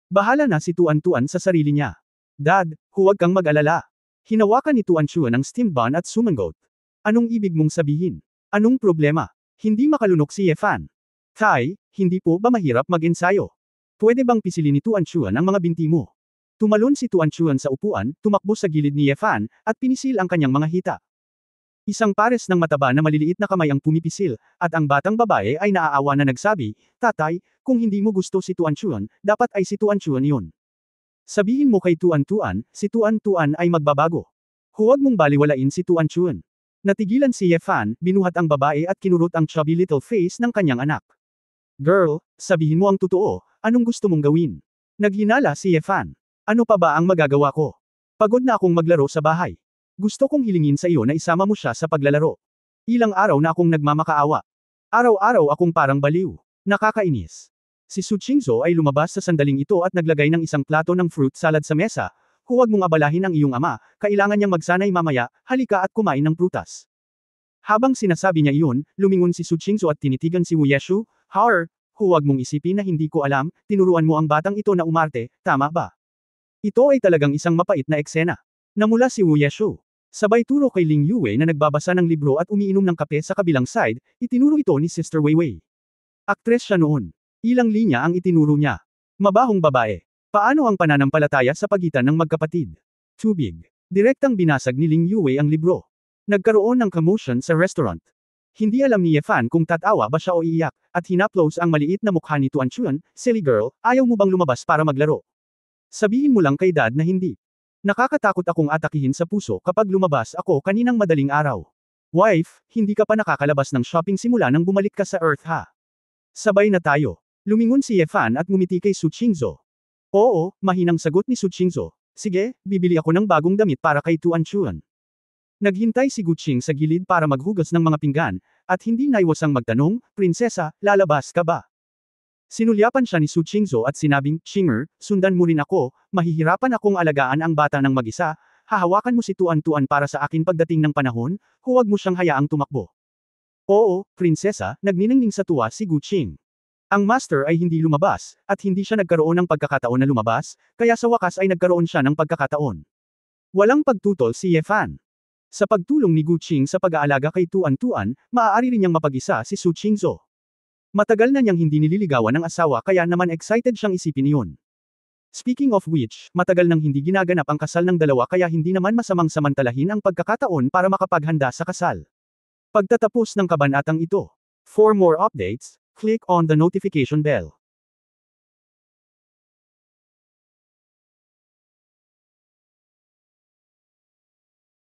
Bahala na si Tuan Tuan sa sarili niya. Dad, huwag kang mag-alala. Hinawakan ni Tuan Chuan ang steamed bun at sumangot. Anong ibig mong sabihin? Anong problema? Hindi makalunok si Ye Fan. Tay, hindi po ba mahirap mag-ensayo? Pwede bang pisilin ni Tuan Chuan ang mga binti mo? Tumalon si Tuan Chuan sa upuan, tumakbo sa gilid ni Ye Fan, at pinisil ang kanyang mga hita. Isang pares ng mataba na maliliit na kamay ang pumipisil, at ang batang babae ay naaawa na nagsabi, Tatay, kung hindi mo gusto si Tuan Chuan, dapat ay si Tuan Chuan yun. Sabihin mo kay Tuan Tuan, si Tuan Tuan ay magbabago. Huwag mong baliwalain si Tuan Chuan. Natigilan si Ye Fan, binuhat ang babae at kinurot ang chubby little face ng kanyang anak. Girl, sabihin mo ang totoo, anong gusto mong gawin? Naghinala si Yefan. Ano pa ba ang magagawa ko? Pagod na akong maglaro sa bahay. Gusto kong hilingin sa iyo na isama mo siya sa paglalaro. Ilang araw na akong nagmamakaawa. Araw-araw akong parang baliw. Nakakainis. Si Su Qingzhou ay lumabas sa sandaling ito at naglagay ng isang plato ng fruit salad sa mesa. Huwag mong abalahin ang iyong ama, kailangan niyang magsanay mamaya, halika at kumain ng prutas. Habang sinasabi niya iyon, lumingon si Su Qingzhou at tinitigan si Wu Yeshu. Huwag mong isipin na hindi ko alam, tinuruan mo ang batang ito na umarte, tama ba? Ito ay talagang isang mapait na eksena. Namula si Wu Yeshu. Sabay turo kay Ling Yue na nagbabasa ng libro at umiinom ng kape sa kabilang side, itinuro ito ni Sister Weiwei. Aktres siya noon. Ilang linya ang itinuro niya. Mabahong babae. Paano ang pananampalataya sa pagitan ng magkapatid? Tubig. Direktang binasag ni Ling Yue ang libro. Nagkaroon ng commotion sa restaurant. Hindi alam ni Yefan kung tatawa ba siya o iiyak, at hinaplos ang maliit na mukha ni Tuan Chun. Silly girl, ayaw mo bang lumabas para maglaro? Sabihin mo lang kay dad na hindi. Nakakatakot akong atakihin sa puso kapag lumabas ako kaninang madaling araw. Wife, hindi ka pa nakakalabas ng shopping simula nang bumalik ka sa Earth ha? Sabay na tayo. Lumingon si Yefan at ngumiti kay Su Qingzhou. Oo, mahinang sagot ni Su Qingzhou. Sige, bibili ako ng bagong damit para kay Tuan Chun. Naghintay si Guqing sa gilid para maghugas ng mga pinggan, at hindi naiwasang magtanong, Prinsesa, lalabas ka ba? Sinulyapan siya ni Su Qingzhou at sinabing, Qinger, sundan mo rin ako, mahihirapan akong alagaan ang bata ng mag-isa, hahawakan mo si Tuan-Tuan para sa akin pagdating ng panahon, huwag mo siyang hayaang tumakbo. Oo, Prinsesa, nagniningning sa tuwa si Guqing. Ang master ay hindi lumabas, at hindi siya nagkaroon ng pagkakataon na lumabas, kaya sa wakas ay nagkaroon siya ng pagkakataon. Walang pagtutol si Yefan. Sa pagtulong ni Guqing sa pag-aalaga kay Tuan-Tuan, maaari rin niyang mapag-isa si Su Qingzhou. Matagal na niyang hindi nililigawan ng asawa kaya naman excited siyang isipin iyon. Speaking of which, matagal nang hindi ginaganap ang kasal ng dalawa kaya hindi naman masamang samantalahin ang pagkakataon para makapaghanda sa kasal. Pagtatapos ng kabanatang ito. For more updates, click on the notification bell.